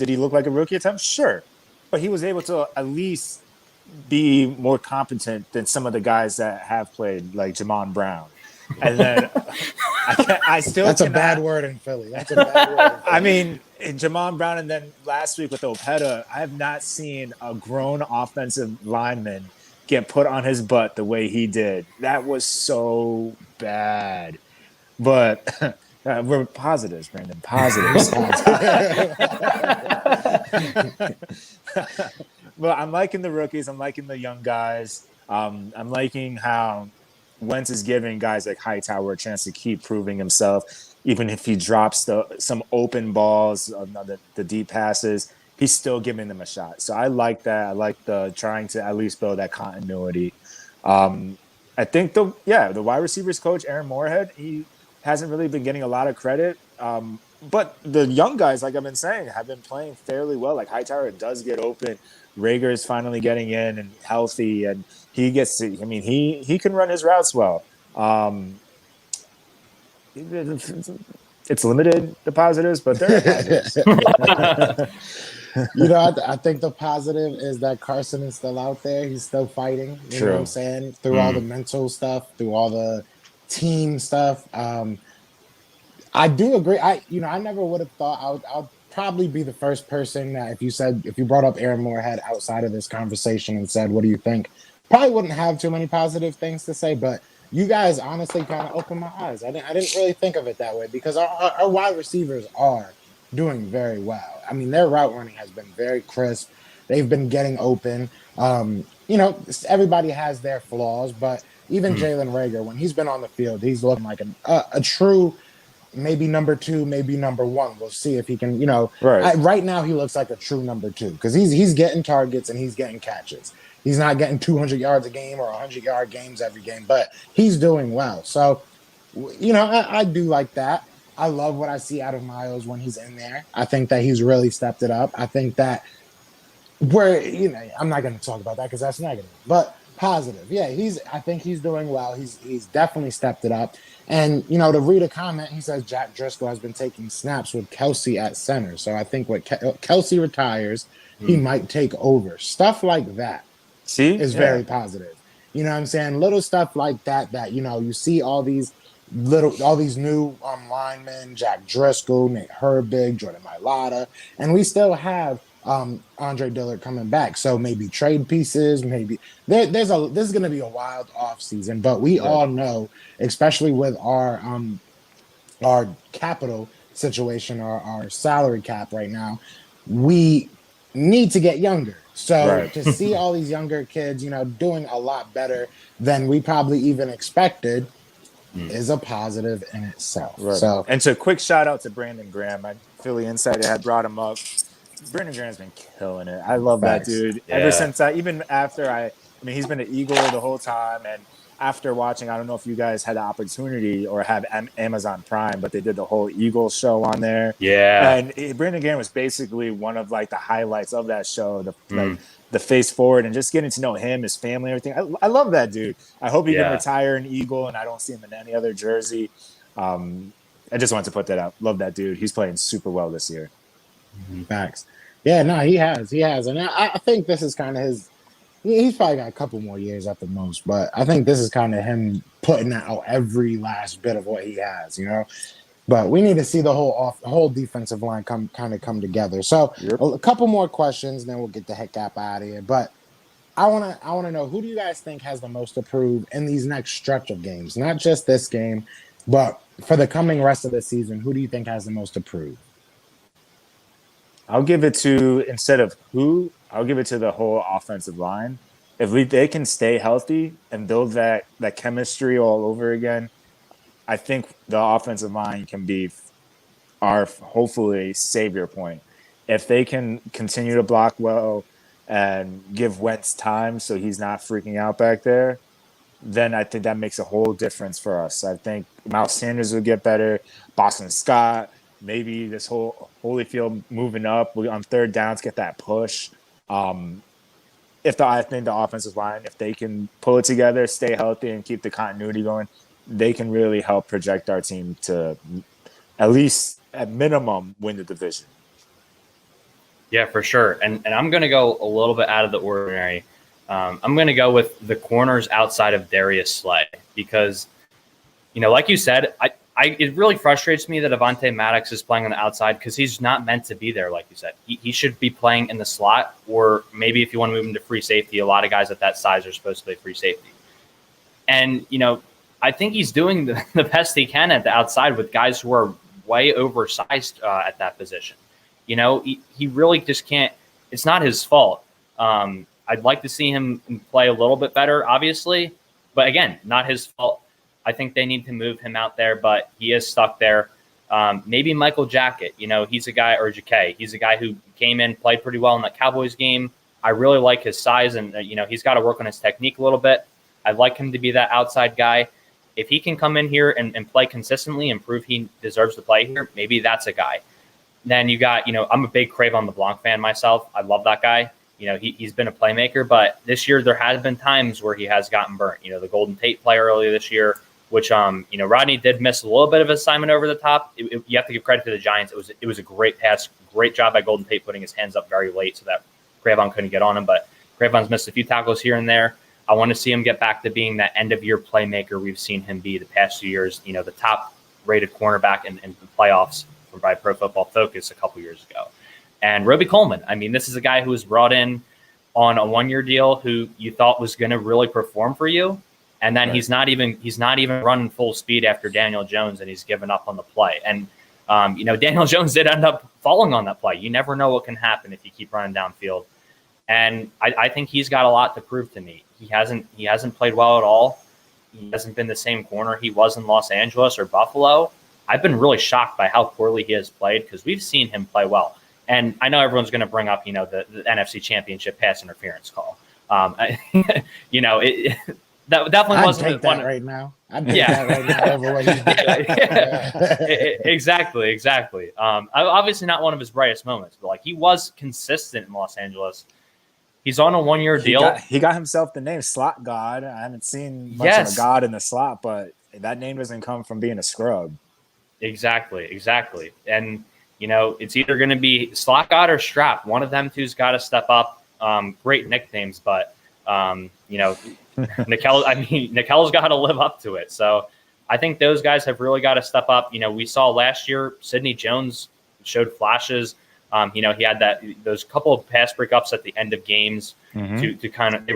he look like a rookie at times? Sure. But he was able to at least be more competent than some of the guys that have played, like Jamon Brown. And then I still That's a bad word in Philly. That's a bad word in Philly. I mean, Jamon Brown, and then last week with Opeta, I have not seen a grown offensive lineman get put on his butt the way he did. That was so bad. But we're positives, Brandon. Positives. But I'm liking the rookies. I'm liking the young guys. I'm liking how Wentz is giving guys like Hightower a chance to keep proving himself. Even if he drops some open balls, the deep passes, he's still giving them a shot. So I like that. I like the trying to at least build that continuity. I think the wide receivers coach, Aaron Moorhead, he hasn't really been getting a lot of credit. But the young guys, like I've been saying, have been playing fairly well. Like Hightower does get open. Rager is finally getting in and healthy, and he gets to, I mean, he can run his routes well. It's limited, the positives, but there are positives. I think the positive is that Carson is still out there. He's still fighting. You know what I'm saying? Through all the mental stuff, through all the team stuff. I do agree. I never would have thought I'll probably be the first person that if you brought up Aaron Moorhead outside of this conversation and said, what do you think? Probably wouldn't have too many positive things to say, but you guys honestly kind of opened my eyes. I didn't really think of it that way because our wide receivers are doing very well. I mean, their route running has been very crisp. They've been getting open. Everybody has their flaws, but even Jalen Rager, when he's been on the field, he's looking like a true maybe number 2, maybe number 1. We'll see if he can, right now he looks like a true number 2 because he's getting targets and he's getting catches. He's not getting 200 yards a game or 100-yard games every game, but he's doing well. So, I do like that. I love what I see out of Miles when he's in there. I think that he's really stepped it up. I think that I'm not going to talk about that because that's negative, but positive. Yeah, I think he's doing well. He's definitely stepped it up. And, to read a comment, he says Jack Driscoll has been taking snaps with Kelsey at center. So I think when Kelsey retires, he might take over. Stuff like that is very positive. You know what I'm saying? Little stuff like that, you see all these new linemen, Jack Driscoll, Nate Herbig, Jordan Mailata, and we still have Andre Dillard coming back. So maybe trade pieces, maybe this is going to be a wild off season, but we all know, especially with our capital situation, our salary cap right now, we need to get younger. So to see all these younger kids, doing a lot better than we probably even expected is a positive in itself. Right. So, and so quick shout out to Brandon Graham. Philly Insider had brought him up. Brandon Graham's been killing it. I love that dude. Yeah. Ever since even after he's been an Eagle the whole time, and after watching, I don't know if you guys had the opportunity or have Amazon Prime, but they did the whole Eagles show on there. Yeah. And Brandon Garrett was basically one of like the highlights of that show, Mm. the face forward and just getting to know him, his family, everything. I love that dude. I hope he can Yeah. retire an Eagle and I don't see him in any other jersey. I just wanted to put that out. Love that dude. He's playing super well this year. Facts. Yeah, no, he has. And I think this is kind of his. He's probably got a couple more years at the most, but I think this is kind of him putting out every last bit of what he has, But we need to see the whole defensive line come together. So a couple more questions, then we'll get the heck out of here. But I wanna know, who do you guys think has the most to prove in these next stretch of games? Not just this game, but for the coming rest of the season. Who do you think has the most to prove? I'll give it to, instead of who, I'll give it to the whole offensive line. If they can stay healthy and build that chemistry all over again, I think the offensive line can be our hopefully savior point. If they can continue to block well and give Wentz time so he's not freaking out back there, then I think that makes a whole difference for us. I think Miles Sanders will get better, Boston Scott, maybe this whole Holyfield moving up on third downs, get that push. I think the offensive line, if they can pull it together, stay healthy, and keep the continuity going, they can really help project our team to at least, at minimum, win the division. Yeah, for sure. And I'm going to go a little bit out of the ordinary. I'm going to go with the corners outside of Darius Slay because, like you said, it really frustrates me that Avonte Maddox is playing on the outside because he's not meant to be there, like you said. He should be playing in the slot, or maybe if you want to move him to free safety, a lot of guys at that size are supposed to play free safety. And, I think he's doing the best he can at the outside with guys who are way oversized at that position. He really just can't. It's not his fault. I'd like to see him play a little bit better, obviously. But again, not his fault. I think they need to move him out there, but he is stuck there. Maybe Michael Jacket, he's a guy, or JK, he's a guy who came in, played pretty well in that Cowboys game. I really like his size, and he's got to work on his technique a little bit. I'd like him to be that outside guy. If he can come in here and play consistently and prove he deserves to play here, maybe that's a guy. Then you got, I'm a big Crave on LeBlanc fan myself. I love that guy. He's been a playmaker, but this year there has been times where he has gotten burnt. The Golden Tate play earlier this year, which, Rodney did miss a little bit of assignment over the top. You have to give credit to the Giants. It was a great pass, great job by Golden Tate putting his hands up very late so that Cravon couldn't get on him. But Cravon's missed a few tackles here and there. I want to see him get back to being that end-of-year playmaker we've seen him be the past few years. The top-rated cornerback in the playoffs by Pro Football Focus a couple years ago. And Roby Coleman, this is a guy who was brought in on a one-year deal who you thought was going to really perform for you, and then he's not even running full speed after Daniel Jones, and he's given up on the play. And Daniel Jones did end up falling on that play. You never know what can happen if you keep running downfield. And I think he's got a lot to prove to me. He hasn't played well at all. He hasn't been the same corner he was in Los Angeles or Buffalo. I've been really shocked by how poorly he has played because we've seen him play well. And I know everyone's going to bring up, the NFC Championship pass interference call. That definitely wasn't take that right now. I'd take Yeah. that right now over what he's doing. Exactly. Obviously not one of his brightest moments, but he was consistent in Los Angeles. He's on a one-year deal. He got himself the name Slot God. I haven't seen much of a god in the slot, but that name doesn't come from being a scrub. Exactly. And, it's either going to be Slot God or Strap. One of them two's got to step up. Great nicknames, but, Nikel's got to live up to it. So I think those guys have really got to step up. We saw last year, Sidney Jones showed flashes. He had those couple of pass breakups at the end of games to kind of,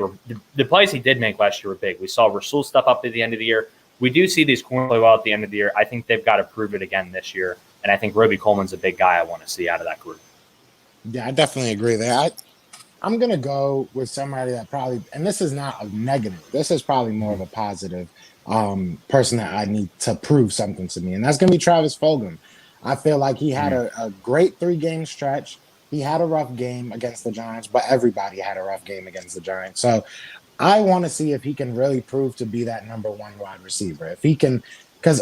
the plays he did make last year were big. We saw Rasul step up at the end of the year. We do see these corners play well at the end of the year. I think they've got to prove it again this year. And I think Roby Coleman's a big guy I want to see out of that group. Yeah, I definitely agree there. I'm going to go with somebody that probably, and this is not a negative, this is probably more of a positive person that I need to prove something to me. And that's going to be Travis Fulgham. I feel like he had a great 3-game stretch. He had a rough game against the Giants, but everybody had a rough game against the Giants. So I want to see if he can really prove to be that number one wide receiver. If he can, because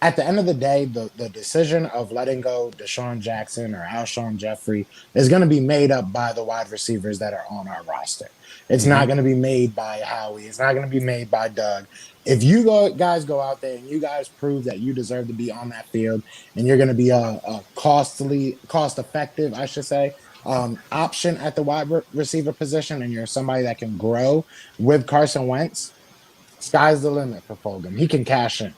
at the end of the day, the decision of letting go Deshaun Jackson or Alshon Jeffrey is going to be made up by the wide receivers that are on our roster. It's not going to be made by Howie. It's not going to be made by Doug. If you guys go out there and you guys prove that you deserve to be on that field and you're going to be a cost-effective, I should say, option at the wide receiver position, and you're somebody that can grow with Carson Wentz, sky's the limit for Fulgham. He can cash in.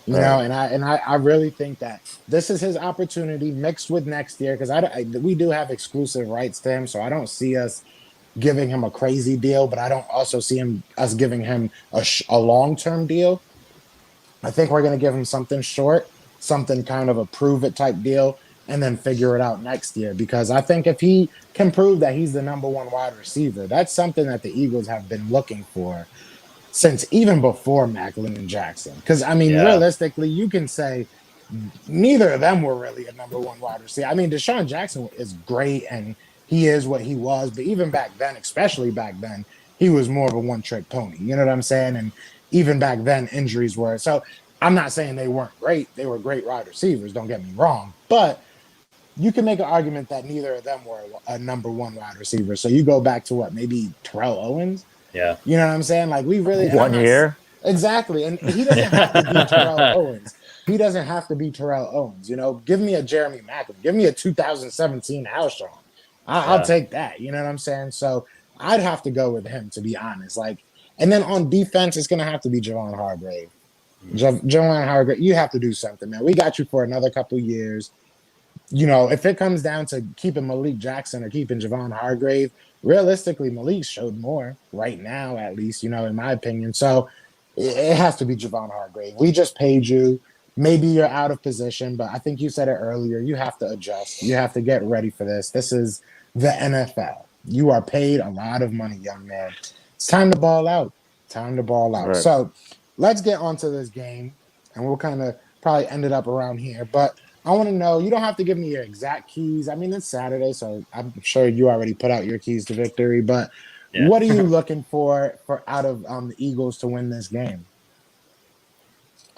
You know, and I really think that this is his opportunity mixed with next year, because we do have exclusive rights to him, so I don't see us giving him a crazy deal, but I don't also see us giving him a long-term deal. I think we're going to give him something short, something kind of a prove-it type deal, and then figure it out next year, because I think if he can prove that he's the number one wide receiver, that's something that the Eagles have been looking for since even before Macklin and Jackson. Because, I mean, realistically, you can say neither of them were really a number one wide receiver. I mean, Deshaun Jackson is great, and he is what he was. But even back then, especially back then, he was more of a one-trick pony. You know what I'm saying? And even back then, injuries were. So I'm not saying they weren't great. They were great wide receivers, don't get me wrong. But you can make an argument that neither of them were a number one wide receiver. So you go back to what, maybe Terrell Owens? Yeah. You know what I'm saying? Like, we really... 1 year? Exactly. And he doesn't have to be Terrell Owens. He doesn't have to be Terrell Owens. You know, give me a Jeremy Macklin. Give me a 2017 Alshon. I'll take that. You know what I'm saying? So I'd have to go with him, to be honest. Like, and then on defense, it's going to have to be Javon Hargrave. Javon Hargrave, you have to do something, man. We got you for another couple years. You know, if it comes down to keeping Malik Jackson or keeping Javon Hargrave, realistically, Malik showed more right now, at least, you know, in my opinion. So it has to be Javon Hargrave. We just paid you. Maybe you're out of position, but I think you said it earlier. You have to adjust. You have to get ready for this. This is the NFL. You are paid a lot of money, young man. It's time to ball out. Time to ball out. Right. So let's get on to this game, and we'll kind of probably end it up around here. But I want to know, you don't have to give me your exact keys. I mean, it's Saturday, so I'm sure you already put out your keys to victory. But what are you looking for out of the Eagles to win this game?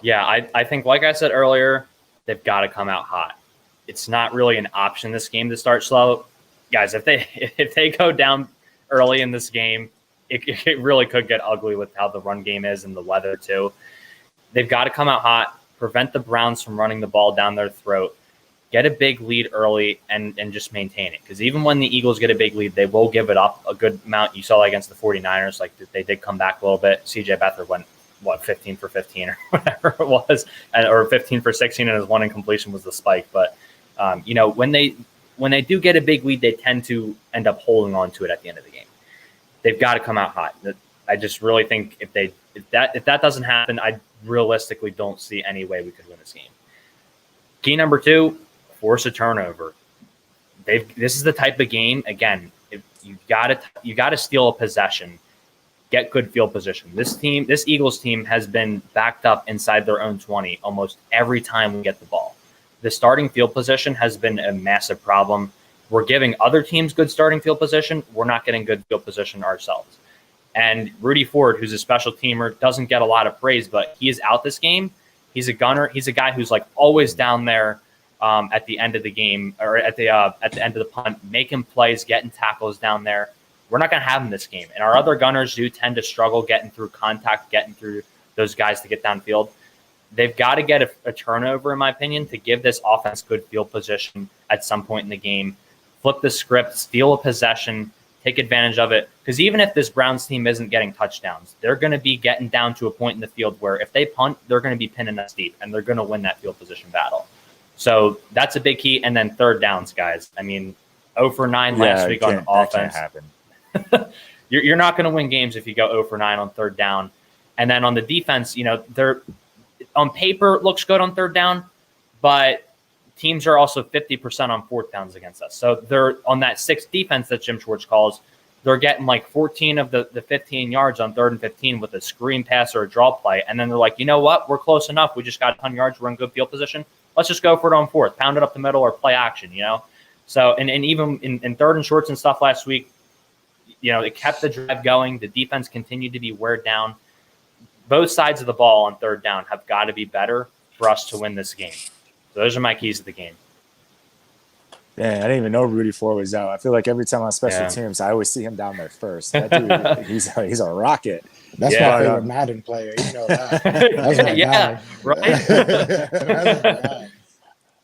Yeah, I think, like I said earlier, they've got to come out hot. It's not really an option this game to start slow. Guys, if they go down early in this game, it really could get ugly with how the run game is and the weather too. They've got to come out hot, prevent the Browns from running the ball down their throat, get a big lead early, and just maintain it. Because even when the Eagles get a big lead, they will give it up a good amount. You saw that against the 49ers. Like, they did come back a little bit. C.J. Beathard went, 15 for 15 or whatever it was, or 15 for 16, and his one incompletion was the spike. But, you know, when they do get a big lead, they tend to end up holding on to it at the end of the game. They've got to come out hot. I just really think if that doesn't happen, I realistically don't see any way we could win this game. Key number 2, force a turnover. This is the type of game, again, if you gotta steal a possession, get good field position. This Eagles team has been backed up inside their own 20 almost every time we get the ball. The starting field position has been a massive problem. We're giving other teams good starting field position. We're not getting good field position ourselves. And Rudy Ford, who's a special teamer, doesn't get a lot of praise, but he is out this game. He's a gunner. He's a guy who's like always down there at the end of the game, or at the end of the punt, making plays, getting tackles down there. We're not going to have him this game. And our other gunners do tend to struggle getting through contact, getting through those guys to get downfield. They've got to get a turnover, in my opinion, to give this offense good field position at some point in the game. Flip the script, steal a possession, take advantage of it. Because even if this Browns team isn't getting touchdowns, they're going to be getting down to a point in the field where if they punt, they're going to be pinning us deep, and they're going to win that field position battle. So that's a big key. And then third downs, guys. I mean, 0 for 9 last week on offense. That can't happen. You're not going to win games if you go 0 for 9 on third down. And then on the defense, you know, they're on paper it looks good on third down, but teams are also 50% on fourth downs against us. So they're on that 6 defense that Jim Schwartz calls. They're getting like 14 of the 15 yards on 3rd and 15 with a screen pass or a draw play. And then they're like, you know what? We're close enough. We just got 10 yards. We're in good field position. Let's just go for it on 4th, pound it up the middle or play action, you know? So, and even in 3rd and shorts and stuff last week, it kept the drive going. The defense continued to be wear down. Both sides of the ball on third down have got to be better for us to win this game. So those are my keys to the game. Yeah, I didn't even know Rudy Ford was out. I feel like every time on special teams, I always see him down there first. That dude, he's a rocket. That's my favorite Madden player. You know that. That's my guy. Right. That's my guy.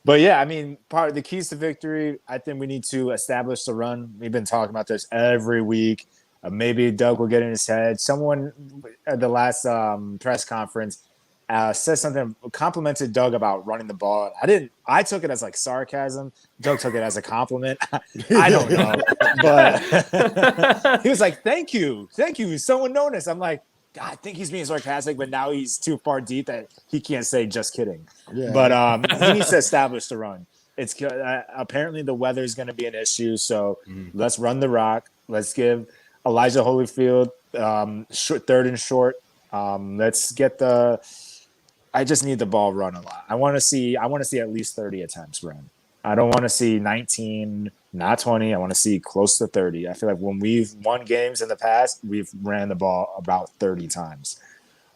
But yeah, I mean, part of the keys to victory, I think we need to establish the run. We've been talking about this every week. Maybe Doug will get in his head. Someone at the last press conference said something, complimented Doug about running the ball. I took it as like sarcasm. Doug took it as a compliment. I don't know. But he was like, thank you. Someone noticed. I'm like, God, I think he's being sarcastic, but now he's too far deep that he can't say just kidding. Yeah. But he needs to establish the run. It's apparently the weather is going to be an issue, so let's run the rock. Let's give Elijah Holyfield third and short. Let's get I just need the ball run a lot. I want to see at least 30 attempts run. I don't want to see 19, not 20. I want to see close to 30. I feel like when we've won games in the past, we've ran the ball about 30 times.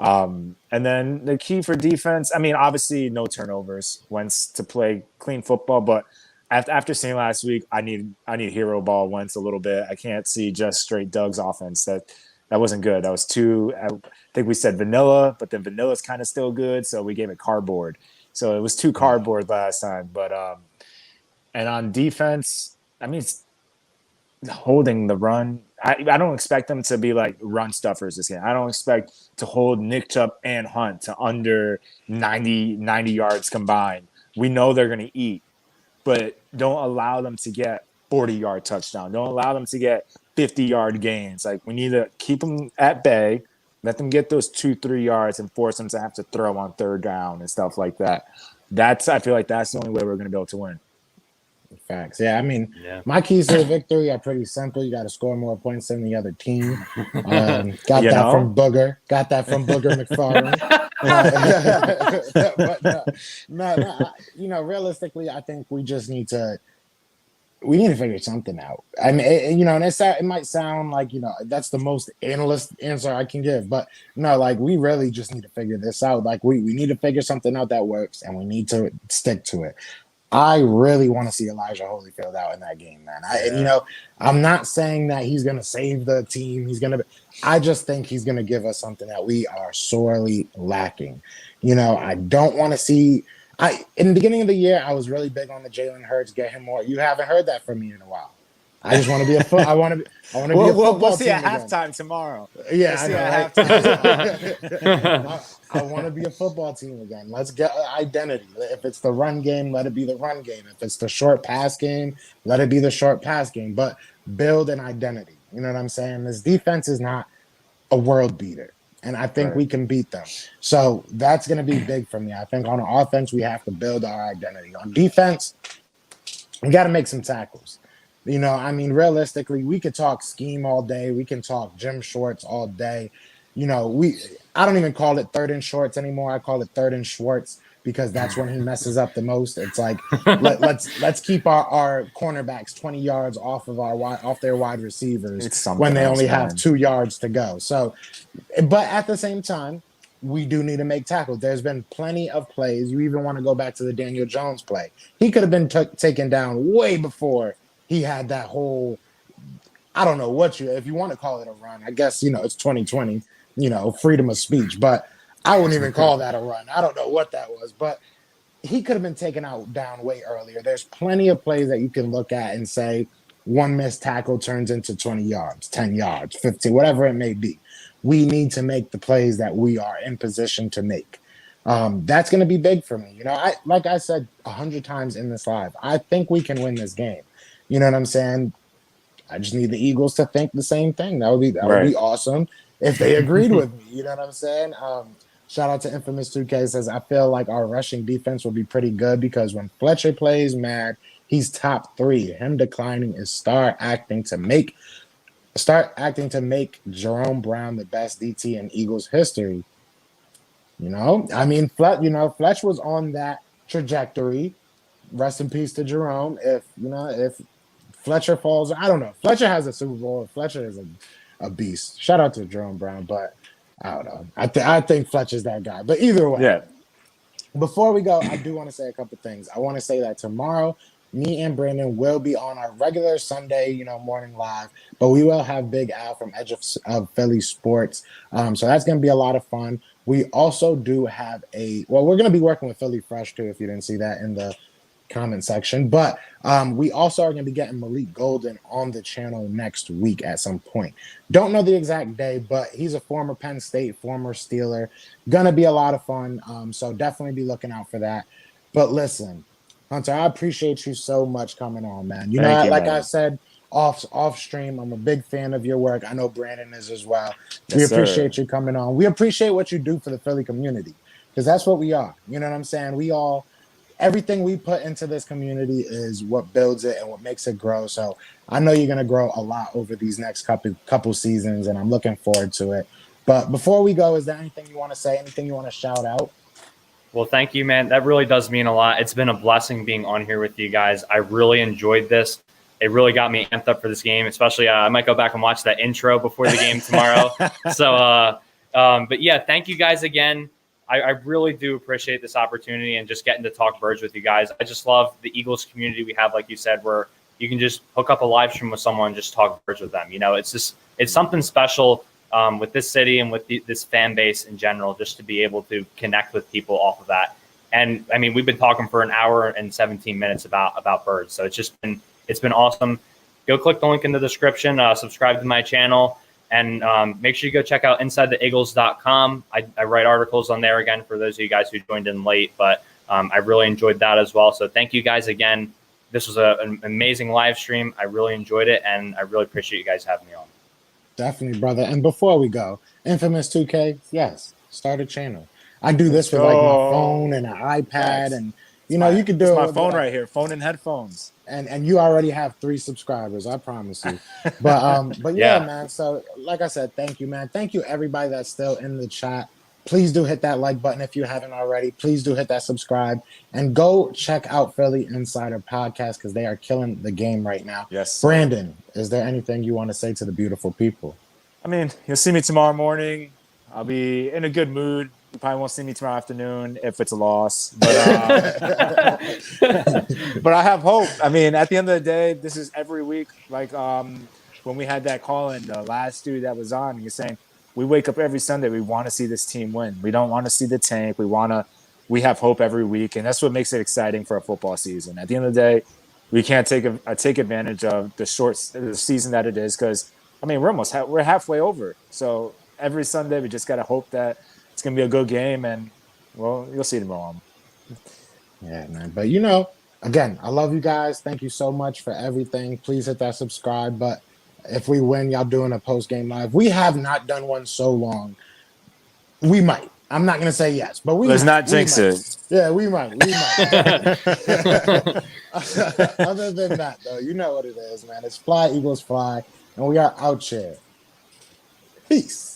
And then the key for defense, I mean, obviously no turnovers, Wentz to play clean football, but after seeing last week, I need hero ball Wentz a little bit. I can't see just straight Doug's offense. That wasn't good. That was too, I think we said vanilla, but then vanilla's kind of still good, so we gave it cardboard. So it was too cardboard last time. But and on defense, I mean, it's holding the run. I don't expect them to be like run stuffers this game. I don't expect to hold Nick Chubb and Hunt to under 90 yards combined. We know they're going to eat, but don't allow them to get 40-yard touchdown. Don't allow them to get 50-yard gains. Like, we need to keep them at bay, let them get those 2-3 yards and force them to have to throw on third down and stuff like that. I feel like that's the only way we're going to be able to win. Facts. Yeah, I mean, my keys to the victory are pretty simple. You got to score more points than the other team. Got that from Booger McFarland. But realistically, I think we just need to figure something out. I mean, it might sound like, that's the most analyst answer I can give, but no, like, we really just need to figure this out. Like, we need to figure something out that works, and we need to stick to it. I really want to see Elijah Holyfield out in that game, man. I'm not saying that he's going to save the team. I just think he's going to give us something that we are sorely lacking. I don't want to see. In the beginning of the year, I was really big on the Jalen Hurts, get him more. You haven't heard that from me in a while. I just want to be a I want to be a football we'll see team at again. halftime tomorrow. Yeah, we'll I know. Halftime. I want to be a football team again. Let's get identity. If it's the run game, let it be the run game. If it's the short pass game, let it be the short pass game. But build an identity. You know what I'm saying? This defense is not a world beater, and I think we can beat them. So that's going to be big for me. I think on offense, we have to build our identity. On defense, we got to make some tackles. Realistically, we could talk scheme all day. We can talk Jim Schwartz all day. I don't even call it third and shorts anymore. I call it third and Schwartz because that's when he messes up the most. It's like let's keep our cornerbacks 20 yards off their wide receivers when they only have 2 yards to go. So, but at the same time, we do need to make tackles. There's been plenty of plays. You even want to go back to the Daniel Jones play. He could have been taken down way before he had that whole, I don't know if you want to call it a run. I guess, it's 2020, freedom of speech, but I wouldn't even call that a run. I don't know what that was, but he could have been taken down way earlier. There's plenty of plays that you can look at and say one missed tackle turns into 20 yards, 10 yards, 15, whatever it may be. We need to make the plays that we are in position to make. That's going to be big for me. Like I said 100 times in this live, I think we can win this game. You know what I'm saying? I just need the Eagles to think the same thing. That would be awesome if they agreed with me. You know what I'm saying? Shout out to Infamous 2K says, I feel like our rushing defense will be pretty good because when Fletcher plays mad, he's top 3. Him declining is start acting to make Jerome Brown the best DT in Eagles history. Fletch was on that trajectory. Rest in peace to Jerome. If Fletcher falls. I don't know. Fletcher has a Super Bowl. Fletcher is a beast. Shout out to Jerome Brown, but I don't know. I think Fletcher's that guy. But either way, Yeah. before we go, I do want to say a couple things. I want to say that tomorrow, me and Brandon will be on our regular Sunday, morning live, but we will have Big Al from Edge of Philly Sports. So that's going to be a lot of fun. We also do have we're going to be working with Philly Fresh too, if you didn't see that in the comment section. But we also are going to be getting Malik Golden on the channel next week at some point. Don't know the exact day, but he's a former Penn State, former Steeler. Gonna be a lot of fun. So definitely be looking out for that. But listen, Hunter, I appreciate you so much coming on, man. I said off stream, I'm a big fan of your work. I know Brandon is as well. Yes, we appreciate sir. you coming on. We appreciate what you do for the Philly community, because that's what we are. You know what I'm saying? Everything we put into this community is what builds it and what makes it grow. So I know you're going to grow a lot over these next couple seasons, and I'm looking forward to it. But before we go, is there anything you want to say, anything you want to shout out? Well, thank you, man. That really does mean a lot. It's been a blessing being on here with you guys. I really enjoyed this. It really got me amped up for this game, especially I might go back and watch that intro before the game tomorrow. But yeah, thank you guys again. I really do appreciate this opportunity and just getting to talk birds with you guys. I just love the Eagles community we have, like you said, where you can just hook up a live stream with someone and just talk birds with them. It's something special with this city and with this fan base in general, just to be able to connect with people off of that. And I mean, we've been talking for an hour and 17 minutes about birds. So it's been awesome. Go click the link in the description, subscribe to my channel. And make sure you go check out InsideTheEagles.com. I write articles on there again for those of you guys who joined in late, but I really enjoyed that as well. So thank you guys again. This was an amazing live stream. I really enjoyed it, and I really appreciate you guys having me on. Definitely, brother. And before we go, Infamous 2K, yes, start a channel. I do this with like my phone and an iPad, and you could do it. My phone right here, phone and headphones. And you already have 3 subscribers, I promise you. But yeah, man. So like I said, thank you, man. Thank you everybody that's still in the chat. Please do hit that like button if you haven't already. Please do hit that subscribe and go check out Philly Insider Podcast, because they are killing the game right now. Yes. Brandon, is there anything you want to say to the beautiful people? I mean, you'll see me tomorrow morning. I'll be in a good mood. You probably won't see me tomorrow afternoon if it's a loss. But but I have hope. I mean, at the end of the day, this is every week. Like when we had that call in, the last dude that was on, you're saying we wake up every Sunday. We want to see this team win. We don't want to see the tank. We have hope every week, and that's what makes it exciting for a football season. At the end of the day, we can't take advantage of the season that it is, because I mean we're halfway over. So every Sunday we just gotta hope that it's gonna be a good game, and well, you'll see tomorrow. Yeah, man. But again, I love you guys. Thank you so much for everything. Please hit that subscribe. But if we win, y'all doing a post-game live. We have not done one so long. We might. I'm not gonna say yes, but Let's not jinx it. Yeah, we might. Other than that, though, you know what it is, man. It's Fly Eagles Fly, and we are out here. Peace.